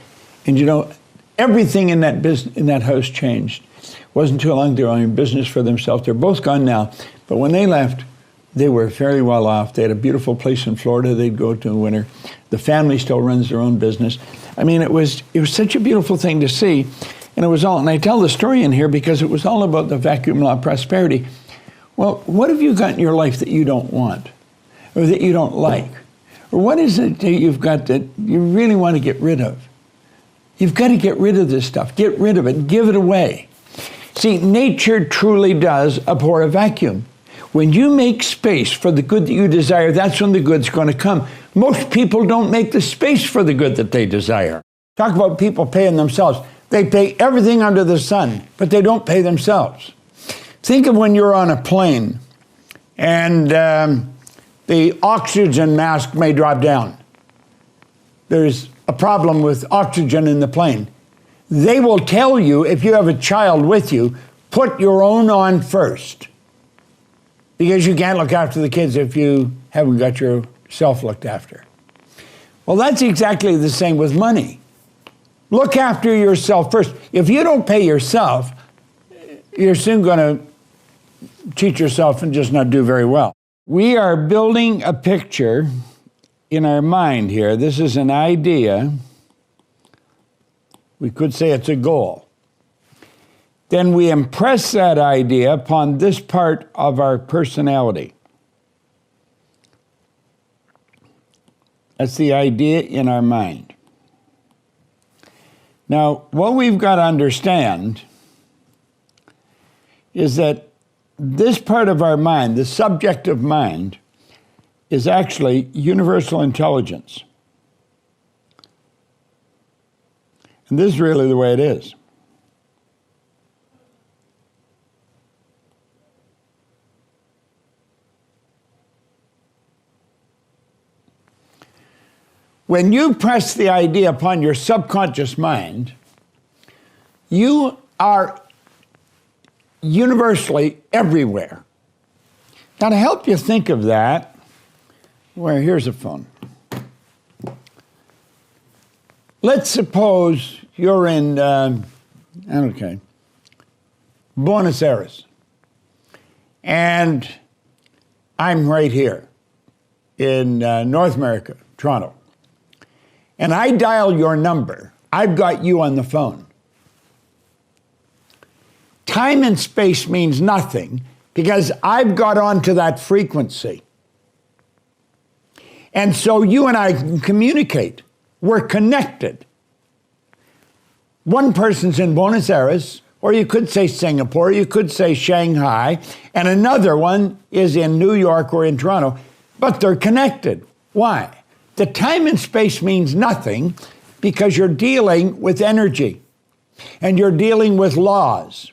And you know, everything in that house changed. Wasn't too long they were in business for themselves. They're both gone now. But when they left, they were fairly well off. They had a beautiful place in Florida they'd go to in winter. The family still runs their own business. I mean, it was such a beautiful thing to see. And it was all, and I tell the story in here because it was all about the vacuum law of prosperity. Well, what have you got in your life that you don't want? Or that you don't like? Or what is it that you've got that you really want to get rid of? You've got to get rid of this stuff. Get rid of it. Give it away. See, nature truly does abhor a vacuum. When you make space for the good that you desire, that's when the good's going to come. Most people don't make the space for the good that they desire. Talk about people paying themselves. They pay everything under the sun, but they don't pay themselves. Think of when you're on a plane and the oxygen mask may drop down. There's a problem with oxygen in the plane. They will tell you, if you have a child with you, put your own on first. Because you can't look after the kids if you haven't got yourself looked after. Well, that's exactly the same with money. Look after yourself first. If you don't pay yourself, you're soon going to cheat yourself and just not do very well. We are building a picture in our mind here. This is an idea. We could say it's a goal. Then we impress that idea upon this part of our personality. That's the idea in our mind. Now, what we've got to understand is that this part of our mind, the subjective mind, is actually universal intelligence. And this is really the way it is. When you press the idea upon your subconscious mind, you are universally everywhere. Now, to help you think of that, well, here's a phone. let's suppose you're in, Buenos Aires, and I'm right here in North America, Toronto, and I dial your number. I've got you on the phone. Time and space means nothing because I've got onto that frequency. And so you and I can communicate. We're connected. One person's in Buenos Aires, or you could say Singapore, you could say Shanghai, and another one is in New York or in Toronto, but they're connected. Why? The time and space means nothing because you're dealing with energy and you're dealing with laws.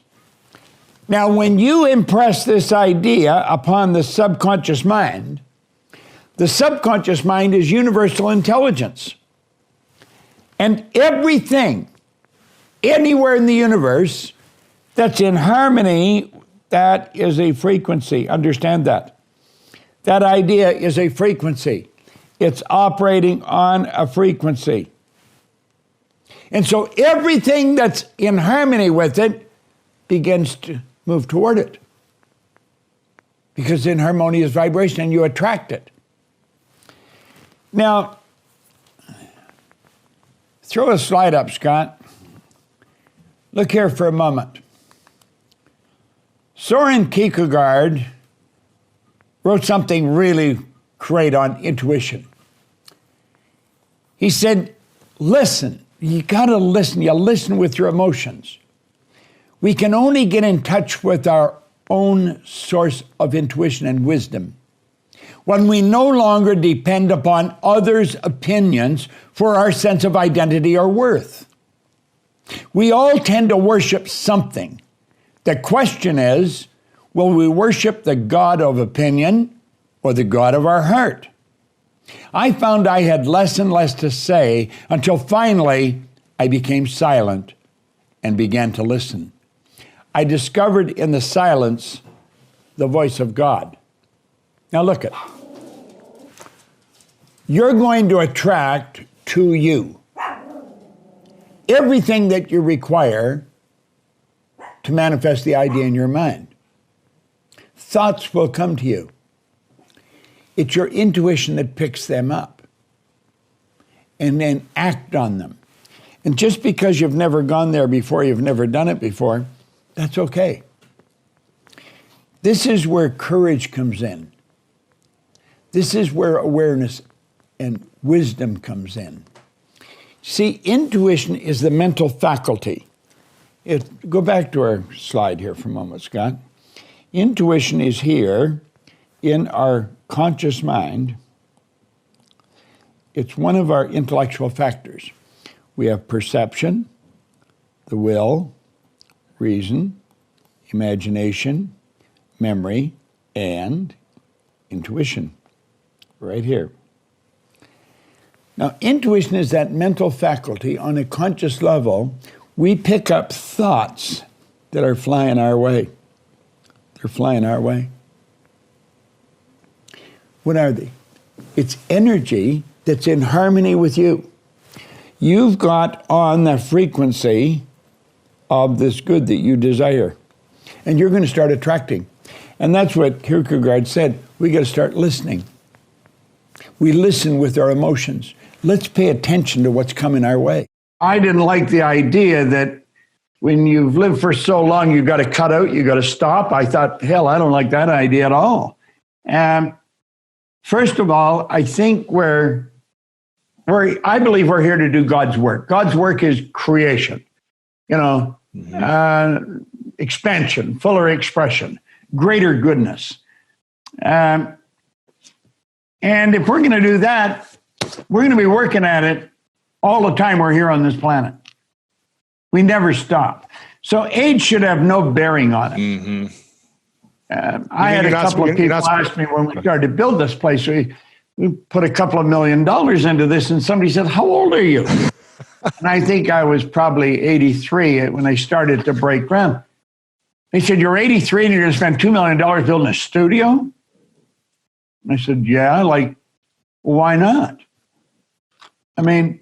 Now, when you impress this idea upon the subconscious mind is universal intelligence. And everything, anywhere in the universe that's in harmony, that is a frequency. Understand that. That idea is a frequency. It's operating on a frequency. And so everything that's in harmony with it begins to move toward it. Because in harmonious vibration, and you attract it. Now, throw a slide up, Scott. Look here for a moment. Soren Kierkegaard wrote something really great on intuition. He said, listen. You got to listen. You listen with your emotions. We can only get in touch with our own source of intuition and wisdom when we no longer depend upon others' opinions for our sense of identity or worth. We all tend to worship something. The question is, will we worship the God of opinion or the God of our heart? I found I had less and less to say until finally I became silent and began to listen. I discovered in the silence the voice of God. Now look it. You're going to attract to you everything that you require to manifest the idea in your mind. Thoughts will come to you. It's your intuition that picks them up and then act on them. And just because you've never gone there before, you've never done it before, that's okay. This is where courage comes in. This is where awareness and wisdom comes in. See, intuition is the mental faculty. Go back to our slide here for a moment, Scott. Intuition is here in our conscious mind. It's one of our intellectual factors. We have perception, the will, reason, imagination, memory, and intuition, right here. Now, intuition is that mental faculty on a conscious level. We pick up thoughts that are flying our way. They're flying our way. What are they? It's energy that's in harmony with you. You've got on the frequency of this good that you desire. And you're going to start attracting. And that's what Kierkegaard said. We got to start listening. We listen with our emotions. Let's pay attention to what's coming our way. I didn't like the idea that when you've lived for so long, you've got to cut out, you've got to stop. I thought, hell, I don't like that idea at all. First of all, I think I believe we're here to do God's work. God's work is creation, expansion, fuller expression, greater goodness. And if we're going to do that, we're going to be working at it all the time we're here on this planet. We never stop. So age should have no bearing on it. Mm-hmm. I had a couple of people ask me when we started to build this place, we put a couple of $1 million into this, and somebody said, how old are you? And I think I was probably 83 when I started to break ground. They said, you're 83 and you're going to spend $2 million building a studio? And I said, yeah, why not? I mean,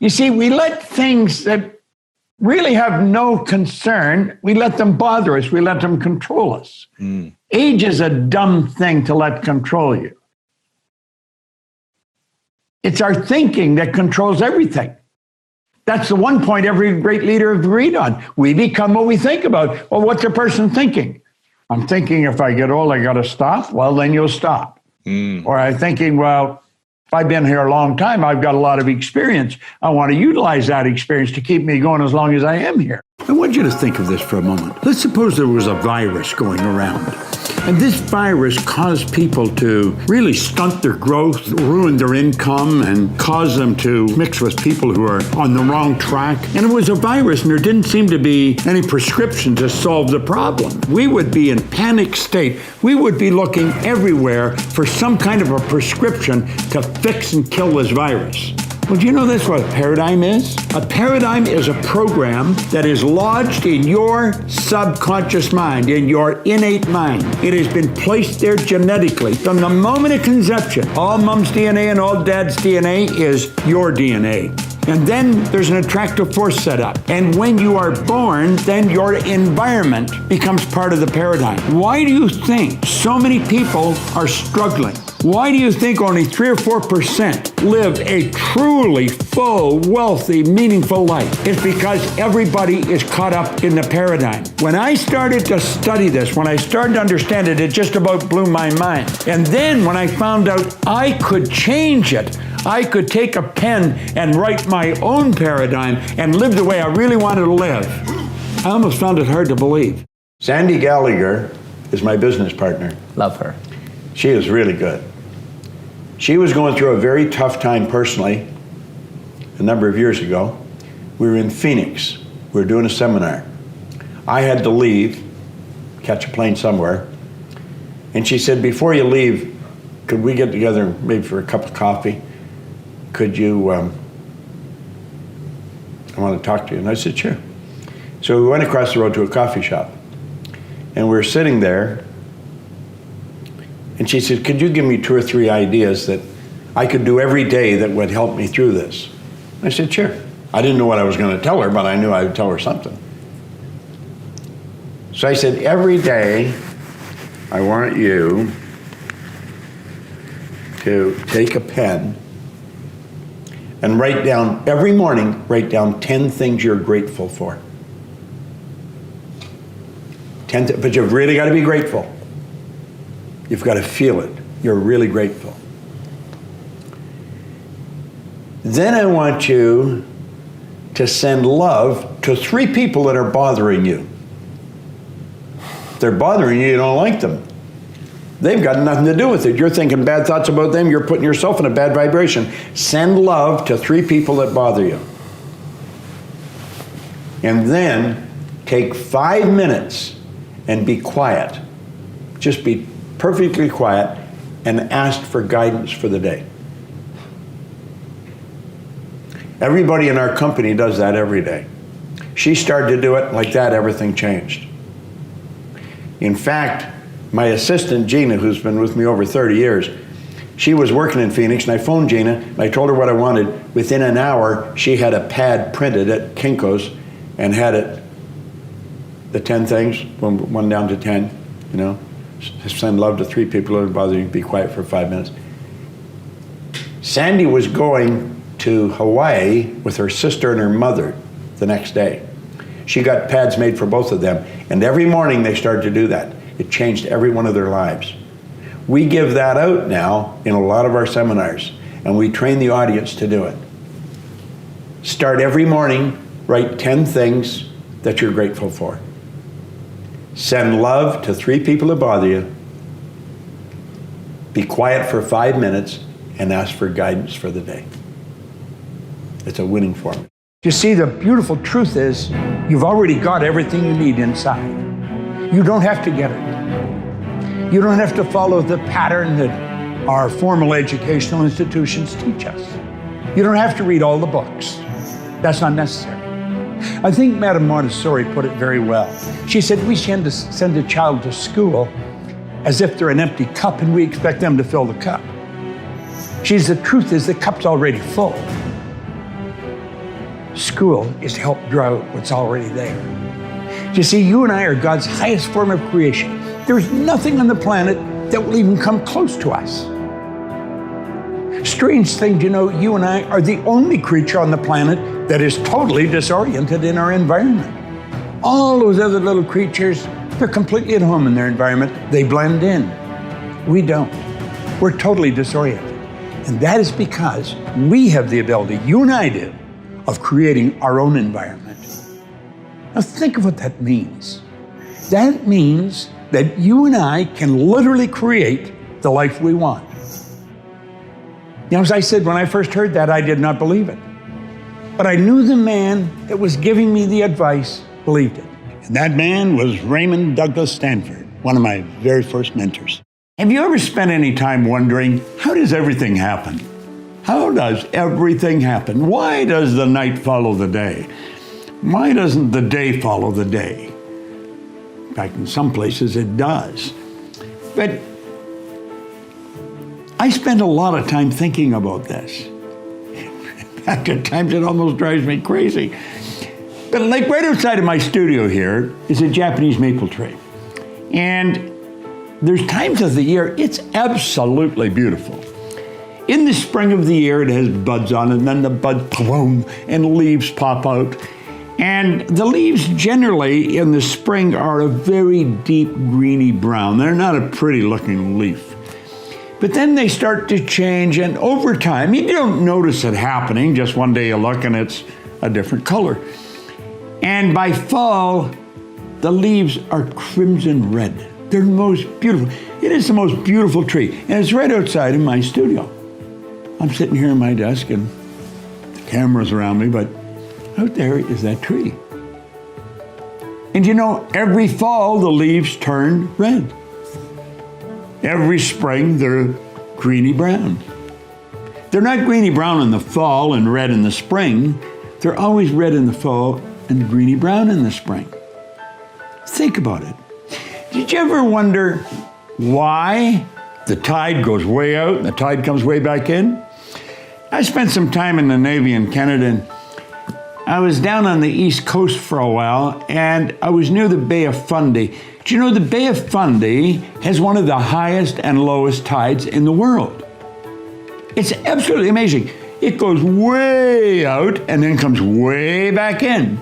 You see, we let things that really have no concern, we let them bother us, we let them control us. Age is a dumb thing to let control you. It's our thinking that controls everything. That's the one point every great leader agreed on. We become what we think about. Well, what's a person thinking? I'm thinking if I get old, I got to stop. Well, then you'll stop. Or I'm thinking, well, if I've been here a long time, I've got a lot of experience. I want to utilize that experience to keep me going as long as I am here. I want you to think of this for a moment. Let's suppose there was a virus going around. And this virus caused people to really stunt their growth, ruin their income, and cause them to mix with people who are on the wrong track. And it was a virus, and there didn't seem to be any prescription to solve the problem. We would be in panic state. We would be looking everywhere for some kind of a prescription to fix and kill this virus. Well, do you know this, what a paradigm is? A paradigm is a program that is lodged in your subconscious mind, in your innate mind. It has been placed there genetically. From the moment of conception, all mom's DNA and all dad's DNA is your DNA. And then there's an attractive force set up. And when you are born, then your environment becomes part of the paradigm. Why do you think so many people are struggling? Why do you think only 3 or 4% live a truly full, wealthy, meaningful life? It's because everybody is caught up in the paradigm. When I started to study this, when I started to understand it, it just about blew my mind. And then when I found out I could change it, I could take a pen and write my own paradigm and live the way I really wanted to live, I almost found it hard to believe. Sandy Gallagher is my business partner. Love her. She is really good. She was going through a very tough time personally a number of years ago. We were in Phoenix. We were doing a seminar. I had to leave, catch a plane somewhere. And she said, before you leave, could we get together maybe for a cup of coffee? Could you, I want to talk to you. And I said, sure. So we went across the road to a coffee shop. And we were sitting there. And she said, could you give me 2 or 3 ideas that I could do every day that would help me through this? I said, sure. I didn't know what I was going to tell her, but I knew I would tell her something. So I said, every day, I want you to take a pen and write down, every morning, write down 10 things you're grateful for. But you've really got to be grateful. You've got to feel it. You're really grateful. Then I want you to send love to 3 people that are bothering you. If they're bothering you, you don't like them. They've got nothing to do with it. You're thinking bad thoughts about them. You're putting yourself in a bad vibration. Send love to 3 people that bother you. And then take 5 minutes and be quiet. Just be perfectly quiet and ask for guidance for the day. Everybody in our company does that every day. She started to do it like that, everything changed. In fact, my assistant, Gina, who's been with me over 30 years, she was working in Phoenix, and I phoned Gina, and I told her what I wanted. Within an hour, she had a pad printed at Kinko's and had it, the 10 things, 1 down to 10, you know. Send love to 3 people that bother you, be quiet for 5 minutes. Sandy was going to Hawaii with her sister and her mother the next day. She got pads made for both of them, and every morning they started to do that. It changed every one of their lives. We give that out now in a lot of our seminars, and we train the audience to do it. Start every morning, write 10 things that you're grateful for. Send love to 3 people that bother you. Be quiet for 5 minutes and ask for guidance for the day. It's a winning formula. You see, the beautiful truth is you've already got everything you need inside. You don't have to get it. You don't have to follow the pattern that our formal educational institutions teach us. You don't have to read all the books. That's not necessary. I think Madame Montessori put it very well. She said, we tend to send a child to school as if they're an empty cup and we expect them to fill the cup. The truth is the cup's already full. School is to help draw out what's already there. You see, you and I are God's highest form of creation. There's nothing on the planet that will even come close to us. Strange thing to know, you and I are the only creature on the planet that is totally disoriented in our environment. All those other little creatures, they're completely at home in their environment. They blend in. We don't. We're totally disoriented. And that is because we have the ability, you and I do, of creating our own environment. Now think of what that means. That means that you and I can literally create the life we want. Now, as I said, when I first heard that, I did not believe it. But I knew the man that was giving me the advice believed it. And that man was Raymond Douglas Stanford, one of my very first mentors. Have you ever spent any time wondering, how does everything happen? How does everything happen? Why does the night follow the day? Why doesn't the day follow the day? In fact, in some places it does. But I spend a lot of time thinking about this. In fact, at times it almost drives me crazy. But like right outside of my studio here is a Japanese maple tree. And there's times of the year it's absolutely beautiful. In the spring of the year, it has buds on it, and then the buds, boom, and leaves pop out. And the leaves generally in the spring are a very deep greeny brown. They're not a pretty looking leaf. But then they start to change, and over time, you don't notice it happening. Just one day you look and it's a different color. And by fall, the leaves are crimson red. They're the most beautiful. It is the most beautiful tree. And it's right outside in my studio. I'm sitting here at my desk and the camera's around me, but out there is that tree. And you know, every fall the leaves turn red. Every spring they're greeny brown. They're not greeny brown in the fall and red in the spring. They're always red in the fall and greeny brown in the spring. Think about it. Did you ever wonder why the tide goes way out and the tide comes way back in? I spent some time in the Navy in Canada, and I was down on the East Coast for a while, and I was near the Bay of Fundy. Do you know the Bay of Fundy has one of the highest and lowest tides in the world? It's absolutely amazing. It goes way out and then comes way back in.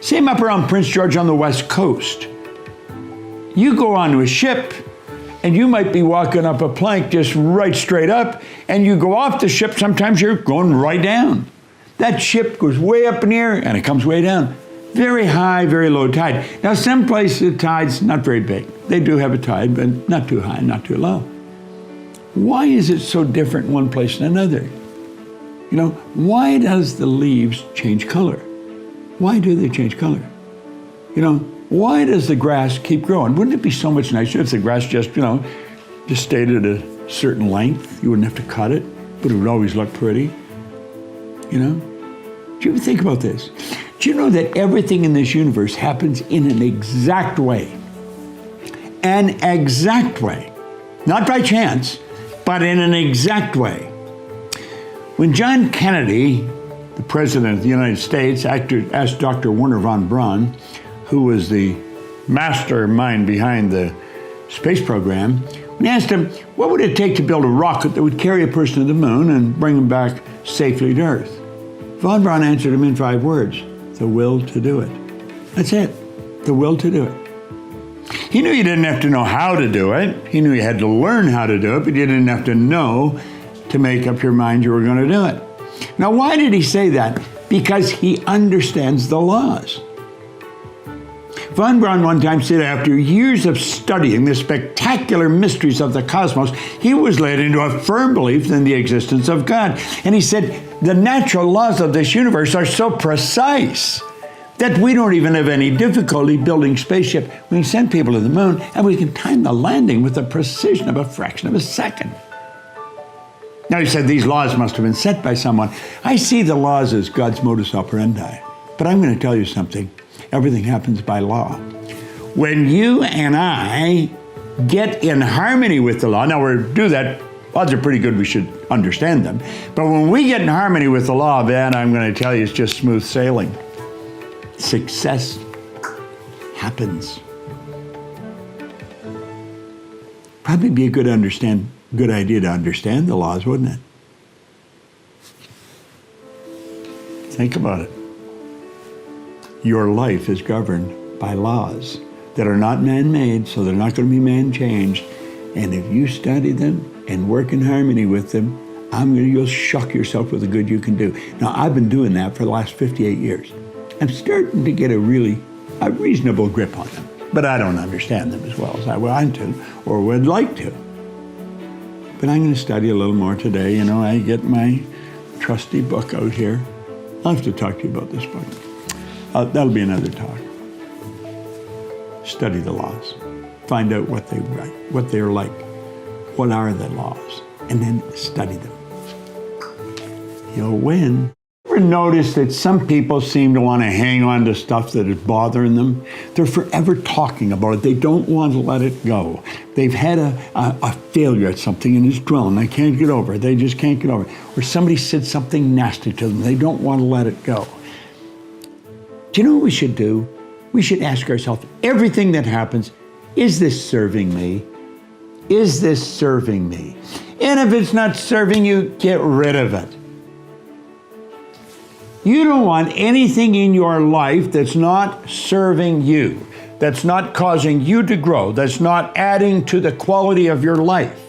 Same up around Prince George on the West Coast. You go onto a ship and you might be walking up a plank just right straight up, and you go off the ship, sometimes you're going right down. That ship goes way up in the air and it comes way down. Very high, very low tide. Now, some places the tide's not very big. They do have a tide, but not too high, not too low. Why is it so different in one place than another? You know, why does the leaves change color? Why do they change color? You know, why does the grass keep growing? Wouldn't it be so much nicer if the grass just stayed at a certain length? You wouldn't have to cut it, but it would always look pretty. You know? Do you ever think about this? Do you know that everything in this universe happens in an exact way? An exact way. Not by chance, but in an exact way. When John Kennedy, the President of the United States, asked Dr. Wernher von Braun, who was the mastermind behind the space program, when he asked him, what would it take to build a rocket that would carry a person to the moon and bring him back safely to Earth? Von Braun answered him in 5 words: the will to do it. That's it, the will to do it. He knew you didn't have to know how to do it. He knew you had to learn how to do it, but you didn't have to know to make up your mind you were going to do it. Now, why did he say that? Because he understands the laws. Von Braun one time said after years of studying the spectacular mysteries of the cosmos, he was led into a firm belief in the existence of God. And he said, the natural laws of this universe are so precise that we don't even have any difficulty building spaceship. We can send people to the moon, and we can time the landing with the precision of a fraction of a second. Now, he said these laws must have been set by someone. I see the laws as God's modus operandi. But I'm going to tell you something. Everything happens by law. When you and I get in harmony with the law, now we do that Odds are pretty good we should understand them. But when we get in harmony with the law, man, I'm going to tell you, it's just smooth sailing. Success happens. Probably be a good idea to understand the laws, wouldn't it? Think about it. Your life is governed by laws that are not man-made, so they're not going to be man-changed. And if you study them and work in harmony with them, you'll shock yourself with the good you can do. Now, I've been doing that for the last 58 years. I'm starting to get a reasonable grip on them, but I don't understand them as well as I want to or would like to. But I'm going to study a little more today. You know, I get my trusty book out here. I'll have to talk to you about this book. That'll be another talk. Study the laws. Find out what they write, what they're like. What are the laws? And then study them. You'll win. Ever notice that some people seem to want to hang on to stuff that is bothering them? They're forever talking about it. They don't want to let it go. They've had a failure at something and it's dwelling. They can't get over it. They just can't get over it. Or somebody said something nasty to them. They don't want to let it go. Do you know what we should do? We should ask ourselves, everything that happens, is this serving me? Is this serving me? And if it's not serving you, get rid of it. You don't want anything in your life that's not serving you, that's not causing you to grow, that's not adding to the quality of your life.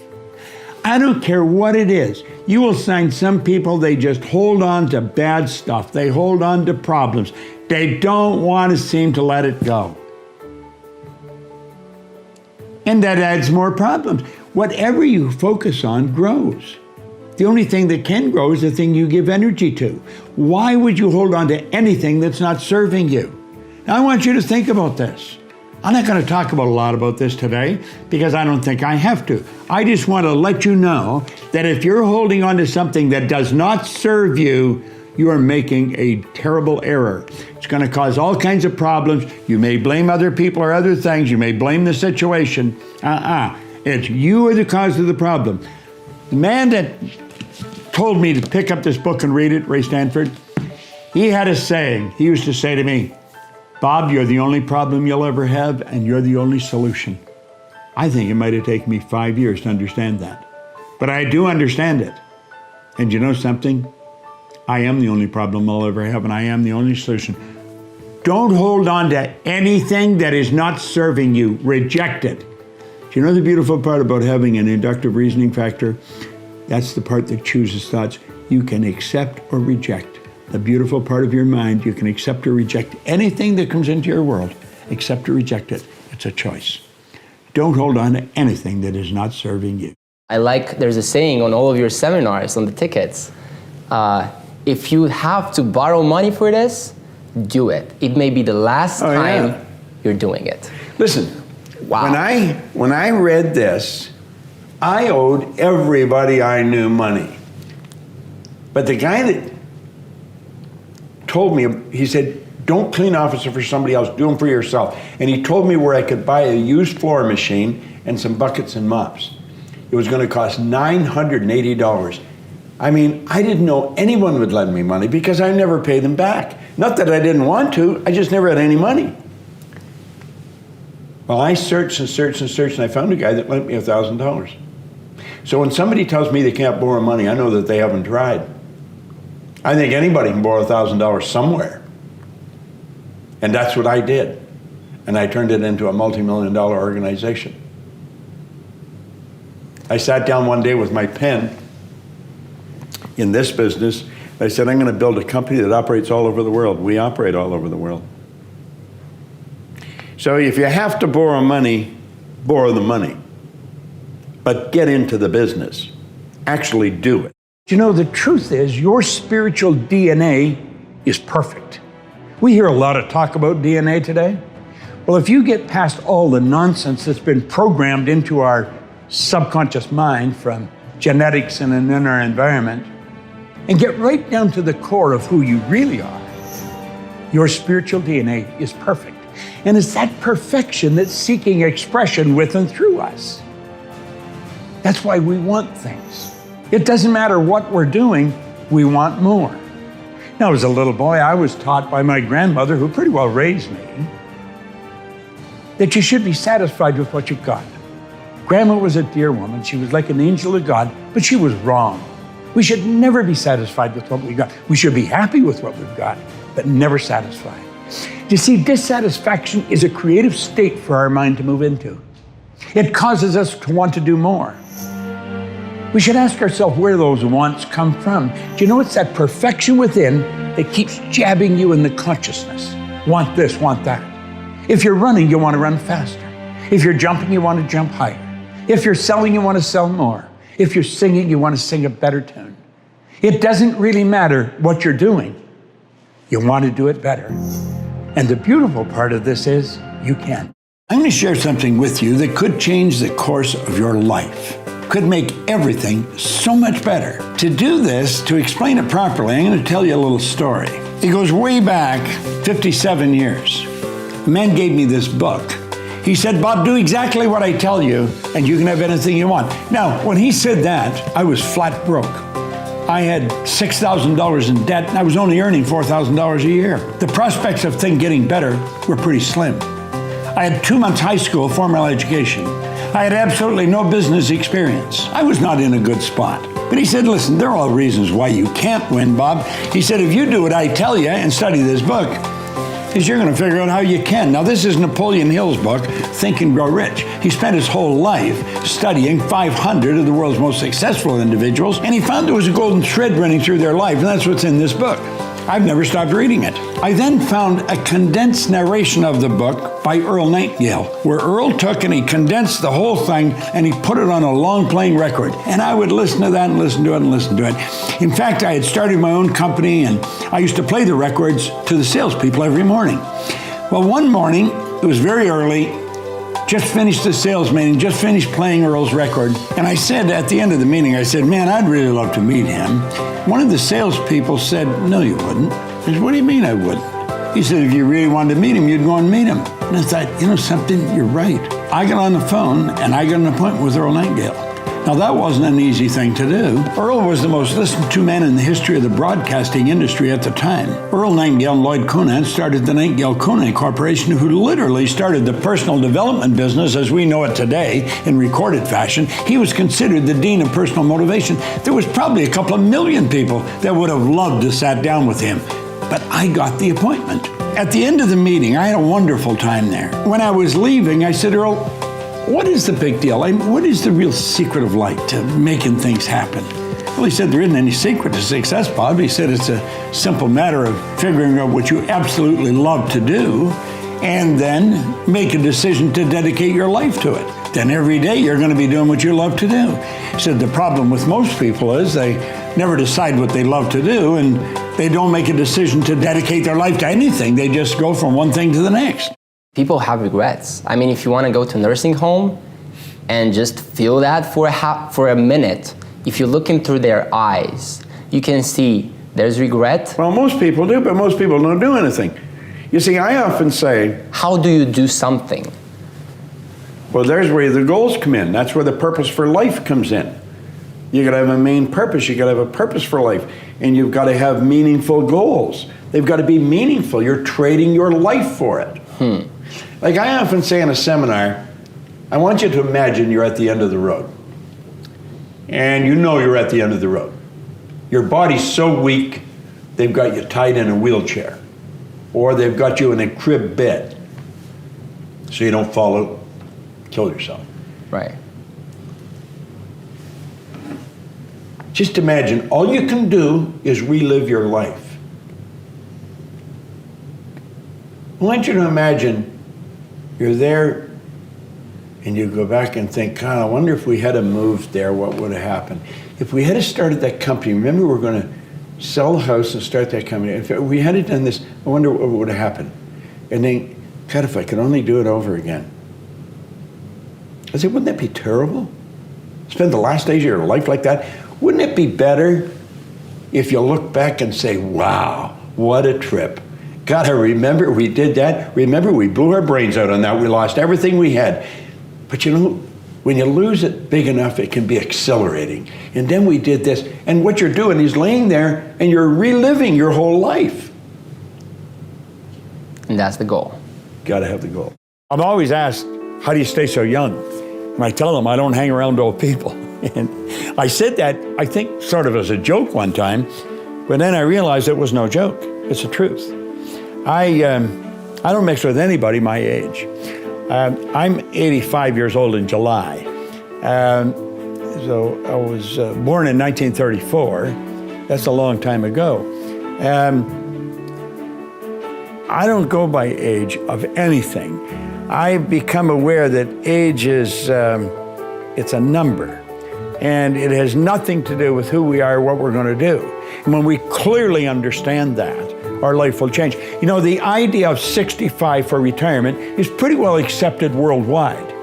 I don't care what it is. You will find some people, they just hold on to bad stuff. They hold on to problems. They don't want to seem to let it go. And that adds more problems. Whatever you focus on grows. The only thing that can grow is the thing you give energy to. Why would you hold on to anything that's not serving you? Now, I want you to think about this. I'm not going to talk about a lot about this today because I don't think I have to. I just want to let you know that if you're holding on to something that does not serve you, you are making a terrible error. It's going to cause all kinds of problems. You may blame other people or other things. You may blame the situation. It's you are the cause of the problem. The man that told me to pick up this book and read it, Ray Stanford, he had a saying. He used to say to me, Bob, you're the only problem you'll ever have, and you're the only solution. I think it might have taken me 5 years to understand that. But I do understand it. And you know something? I am the only problem I'll ever have, and I am the only solution. Don't hold on to anything that is not serving you. Reject it. Do you know the beautiful part about having an inductive reasoning factor? That's the part that chooses thoughts. You can accept or reject. The beautiful part of your mind, you can accept or reject anything that comes into your world. Accept or reject it. It's a choice. Don't hold on to anything that is not serving you. There's a saying on all of your seminars, on the tickets, if you have to borrow money for this, do it. It may be the last time you're doing it. Listen, wow. When I read this, I owed everybody I knew money. But the guy that told me, he said, don't clean officer for somebody else, do them for yourself. And he told me where I could buy a used floor machine and some buckets and mops. It was going to cost $980. I mean, I didn't know anyone would lend me money because I never paid them back. Not that I didn't want to, I just never had any money. Well, I searched and searched and searched, and I found a guy that lent me $1,000. So when somebody tells me they can't borrow money, I know that they haven't tried. I think anybody can borrow $1,000 somewhere. And that's what I did. And I turned it into a multi-million-dollar organization. I sat down one day with my pen in this business. I said, I'm going to build a company that operates all over the world. We operate all over the world. So if you have to borrow money, borrow the money. But get into the business. Actually do it. You know, the truth is your spiritual DNA is perfect. We hear a lot of talk about DNA today. Well, if you get past all the nonsense that's been programmed into our subconscious mind from genetics and in our environment, and get right down to the core of who you really are, your spiritual DNA is perfect. And it's that perfection that's seeking expression with and through us. That's why we want things. It doesn't matter what we're doing, we want more. Now, as a little boy, I was taught by my grandmother, who pretty well raised me, that you should be satisfied with what you've got. Grandma was a dear woman. She was like an angel of God, but she was wrong. We should never be satisfied with what we got. We should be happy with what we've got, but never satisfied. You see, dissatisfaction is a creative state for our mind to move into. It causes us to want to do more. We should ask ourselves where those wants come from. Do you know it's that perfection within that keeps jabbing you in the consciousness? Want this, want that. If you're running, you want to run faster. If you're jumping, you want to jump higher. If you're selling, you want to sell more. If you're singing, you want to sing a better tune. It doesn't really matter what you're doing. You want to do it better. And the beautiful part of this is you can. I'm going to share something with you that could change the course of your life. Could make everything so much better. To do this, to explain it properly, I'm going to tell you a little story. It goes way back 57 years. A man gave me this book. He said, Bob, do exactly what I tell you, and you can have anything you want. Now, when he said that, I was flat broke. I had $6,000 in debt, and I was only earning $4,000 a year. The prospects of things getting better were pretty slim. I had 2 months high school formal education. I had absolutely no business experience. I was not in a good spot. But he said, listen, there are all reasons why you can't win, Bob. He said, if you do what I tell you and study this book, is you're going to figure out how you can. Now, this is Napoleon Hill's book, Think and Grow Rich. He spent his whole life studying 500 of the world's most successful individuals, and he found there was a golden thread running through their life, and that's what's in this book. I've never stopped reading it. I then found a condensed narration of the book by Earl Nightingale, where Earl took and he condensed the whole thing and he put it on a long playing record. And I would listen to that and listen to it and listen to it. In fact, I had started my own company and I used to play the records to the salespeople every morning. Well, one morning, it was very early, just finished the sales meeting, just finished playing Earl's record. And I said at the end of the meeting, I said, man, I'd really love to meet him. One of the salespeople said, no, you wouldn't. I said, what do you mean I wouldn't? He said, if you really wanted to meet him, you'd go and meet him. And I thought, you know something, you're right. I got on the phone and I got an appointment with Earl Nightingale. Now, that wasn't an easy thing to do. Earl was the most listened to man in the history of the broadcasting industry at the time. Earl Nightingale and Lloyd Conant started the Nightingale-Conant Corporation, who literally started the personal development business as we know it today in recorded fashion. He was considered the dean of personal motivation. There was probably a couple of million people that would have loved to sat down with him. But I got the appointment. At the end of the meeting, I had a wonderful time there. When I was leaving, I said, Earl, what is the big deal? What is the real secret of life to making things happen? Well, he said, there isn't any secret to success, Bob. He said, it's a simple matter of figuring out what you absolutely love to do and then make a decision to dedicate your life to it. Then every day you're going to be doing what you love to do. He said, the problem with most people is they never decide what they love to do and they don't make a decision to dedicate their life to anything. They just go from one thing to the next. People have regrets. I mean, if you want to go to a nursing home and just feel that for a minute, if you look in through their eyes, you can see there's regret. Well, most people do, but most people don't do anything. You see, I often say, how do you do something? Well, there's where the goals come in. That's where the purpose for life comes in. You got to have a main purpose. You got to have a purpose for life. And you've got to have meaningful goals. They've got to be meaningful. You're trading your life for it. Like I often say in a seminar, I want you to imagine you're at the end of the road. And you know you're at the end of the road. Your body's so weak, they've got you tied in a wheelchair. Or they've got you in a crib bed so you don't fall out, kill yourself. Right. Just imagine, all you can do is relive your life. I want you to imagine you're there and you go back and think, God, I wonder if we had moved there, what would have happened? If we had started that company, remember we were going to sell the house and start that company. If we had done this, I wonder what would have happened. And then, God, if I could only do it over again. I said, wouldn't that be terrible? Spend the last days of your life like that? Wouldn't it be better if you look back and say, wow, what a trip. God, I remember we did that. Remember, we blew our brains out on that. We lost everything we had. But you know, When you lose it big enough, it can be accelerating. And then we did this. And what you're doing is laying there and you're reliving your whole life. And that's the goal. Got to have the goal. I'm always asked, how do you stay so young? And I tell them I don't hang around old people. And I said that, I think, sort of as a joke one time, but then I realized it was no joke. It's the truth. I don't mix with anybody my age. I'm 85 years old in July. So I was born in 1934. That's a long time ago. I don't go by age of anything. I've become aware that age is, it's a number. And it has nothing to do with who we are, what we're going to do. And when we clearly understand that, our life will change. You know, the idea of 65 for retirement is pretty well accepted worldwide.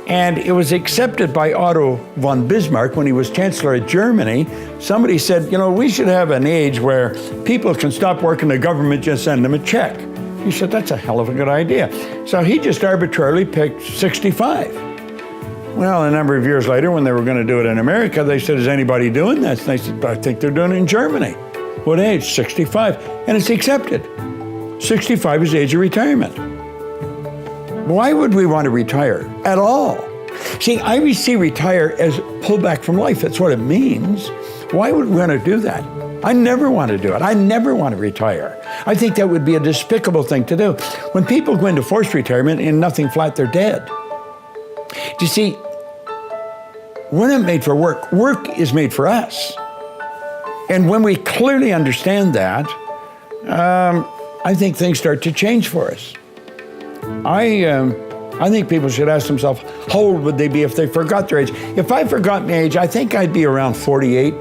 And it was accepted by Otto von Bismarck when he was Chancellor of Germany. Somebody said, you know, we should have an age where people can stop working, the government just send them a check. He said, that's a hell of a good idea. So he just arbitrarily picked 65. Well, a number of years later, when they were going to do it in America, they said, is anybody doing this? And they said, I think they're doing it in Germany. What age? 65. And it's accepted. 65 is the age of retirement. Why would we want to retire at all? See, I see retire as pull back from life. That's what it means. Why would we want to do that? I never want to do it. I never want to retire. I think that would be a despicable thing to do. When people go into forced retirement and nothing flat, they're dead. You see, we're not made for work. Work is made for us. And when we clearly understand that, I think things start to change for us. I think people should ask themselves, how old would they be if they forgot their age? If I forgot my age, I think I'd be around 48,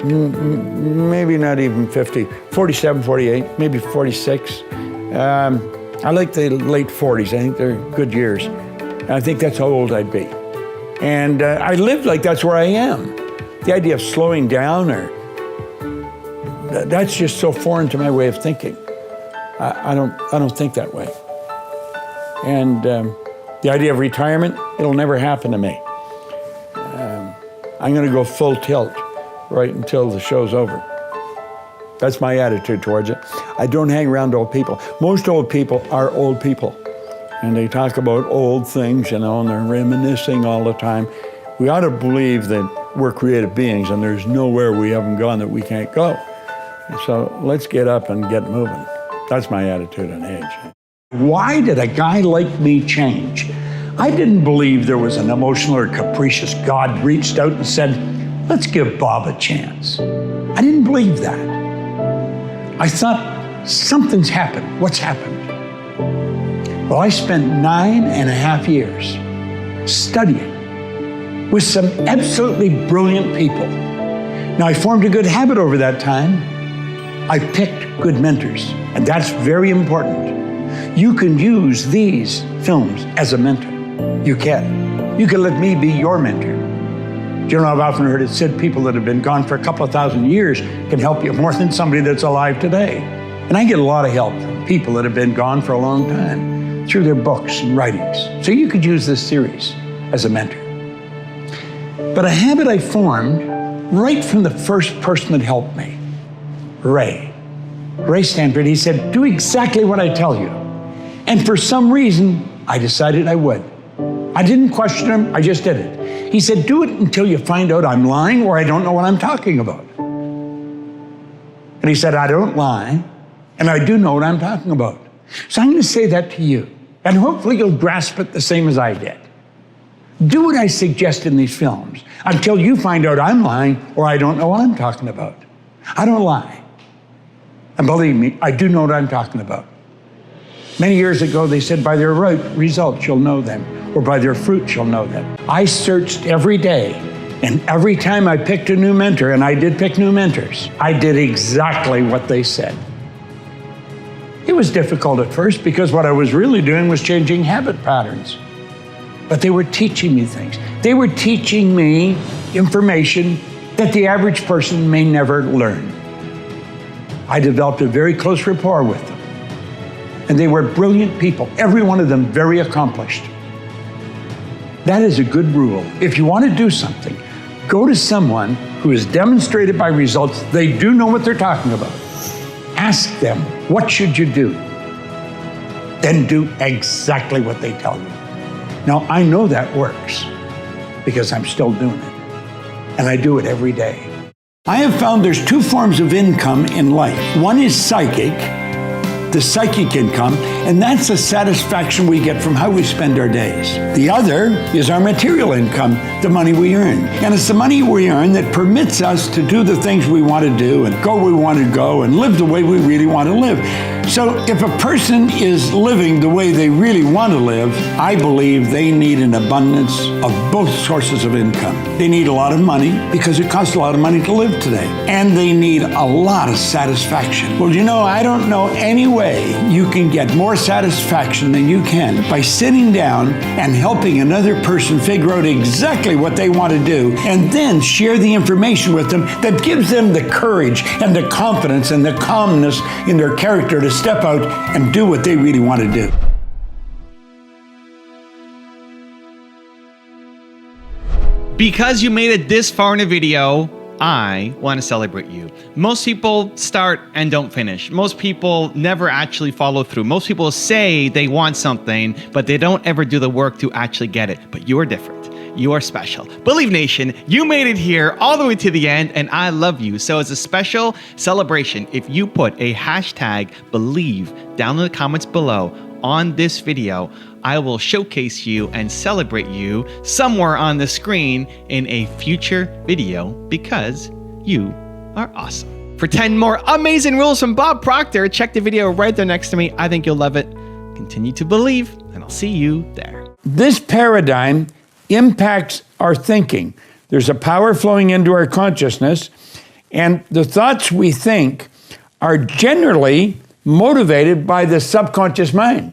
maybe not even 50, 47, 48, maybe 46. I like the late 40s. I think they're good years. And I think that's how old I'd be. And I lived like that's where I am. The idea of slowing down, or that's just so foreign to my way of thinking. I don't think that way. And the idea of retirement, it'll never happen to me. I'm going to go full tilt right until the show's over. That's my attitude towards it. I don't hang around old people. Most old people are old people. And they talk about old things, you know, and they're reminiscing all the time. We ought to believe that we're creative beings and there's nowhere we haven't gone that we can't go. So let's get up and get moving. That's my attitude on age. Why did a guy like me change? I didn't believe there was an emotional or capricious God reached out and said, let's give Bob a chance. I didn't believe that. I thought, something's happened. What's happened? Well, I spent 9.5 years studying with some absolutely brilliant people. Now, I formed a good habit over that time. I picked good mentors, and that's very important. You can use these films as a mentor. You can. You can let me be your mentor. Do you know, I've often heard it said people that have been gone for a couple of thousand years can help you more than somebody that's alive today. And I get a lot of help from people that have been gone for a long time through their books and writings. So you could use this series as a mentor. But a habit I formed right from the first person that helped me, Ray Stanford, he said, do exactly what I tell you. And for some reason, I decided I would. I didn't question him, I just did it. He said, do it until you find out I'm lying or I don't know what I'm talking about. And he said, I don't lie, and I do know what I'm talking about. So I'm going to say that to you, and hopefully you'll grasp it the same as I did. Do what I suggest in these films until you find out I'm lying or I don't know what I'm talking about. I don't lie. And believe me, I do know what I'm talking about. Many years ago, they said, by their results, you'll know them, or by their fruits, you'll know them. I searched every day, and every time I picked a new mentor, and I did pick new mentors, I did exactly what they said. It was difficult at first because what I was really doing was changing habit patterns. But they were teaching me things. They were teaching me information that the average person may never learn. I developed a very close rapport with them. And they were brilliant people, every one of them very accomplished. That is a good rule. If you want to do something, go to someone who has demonstrated by results they do know what they're talking about. Ask them, what should you do? Then do exactly what they tell you. Now, I know that works because I'm still doing it, and I do it every day. I have found there's two forms of income in life. One is psychic, the psychic income, and that's the satisfaction we get from how we spend our days. The other is our material income, the money we earn. And it's the money we earn that permits us to do the things we want to do and go where we want to go and live the way we really want to live. So if a person is living the way they really want to live, I believe they need an abundance of both sources of income. They need a lot of money because it costs a lot of money to live today. And they need a lot of satisfaction. Well, you know, I don't know any way you can get more satisfaction than you can by sitting down and helping another person figure out exactly what they want to do and then share the information with them that gives them the courage and the confidence and the calmness in their character to step out and do what they really want to do. Because you made it this far in a video, I want to celebrate you. Most people start and don't finish. Most people never actually follow through. Most people say they want something, but they don't ever do the work to actually get it. But you're different. You are special. Believe Nation, you made it here all the way to the end, and I love you. So as a special celebration, if you put a hashtag believe down in the comments below on this video, I will showcase you and celebrate you somewhere on the screen in a future video because you are awesome. For 10 more amazing rules from Bob Proctor, check the video right there next to me. I think you'll love it. Continue to believe, and I'll see you there. This paradigm impacts our thinking. There's a power flowing into our consciousness, and the thoughts we think are generally motivated by the subconscious mind.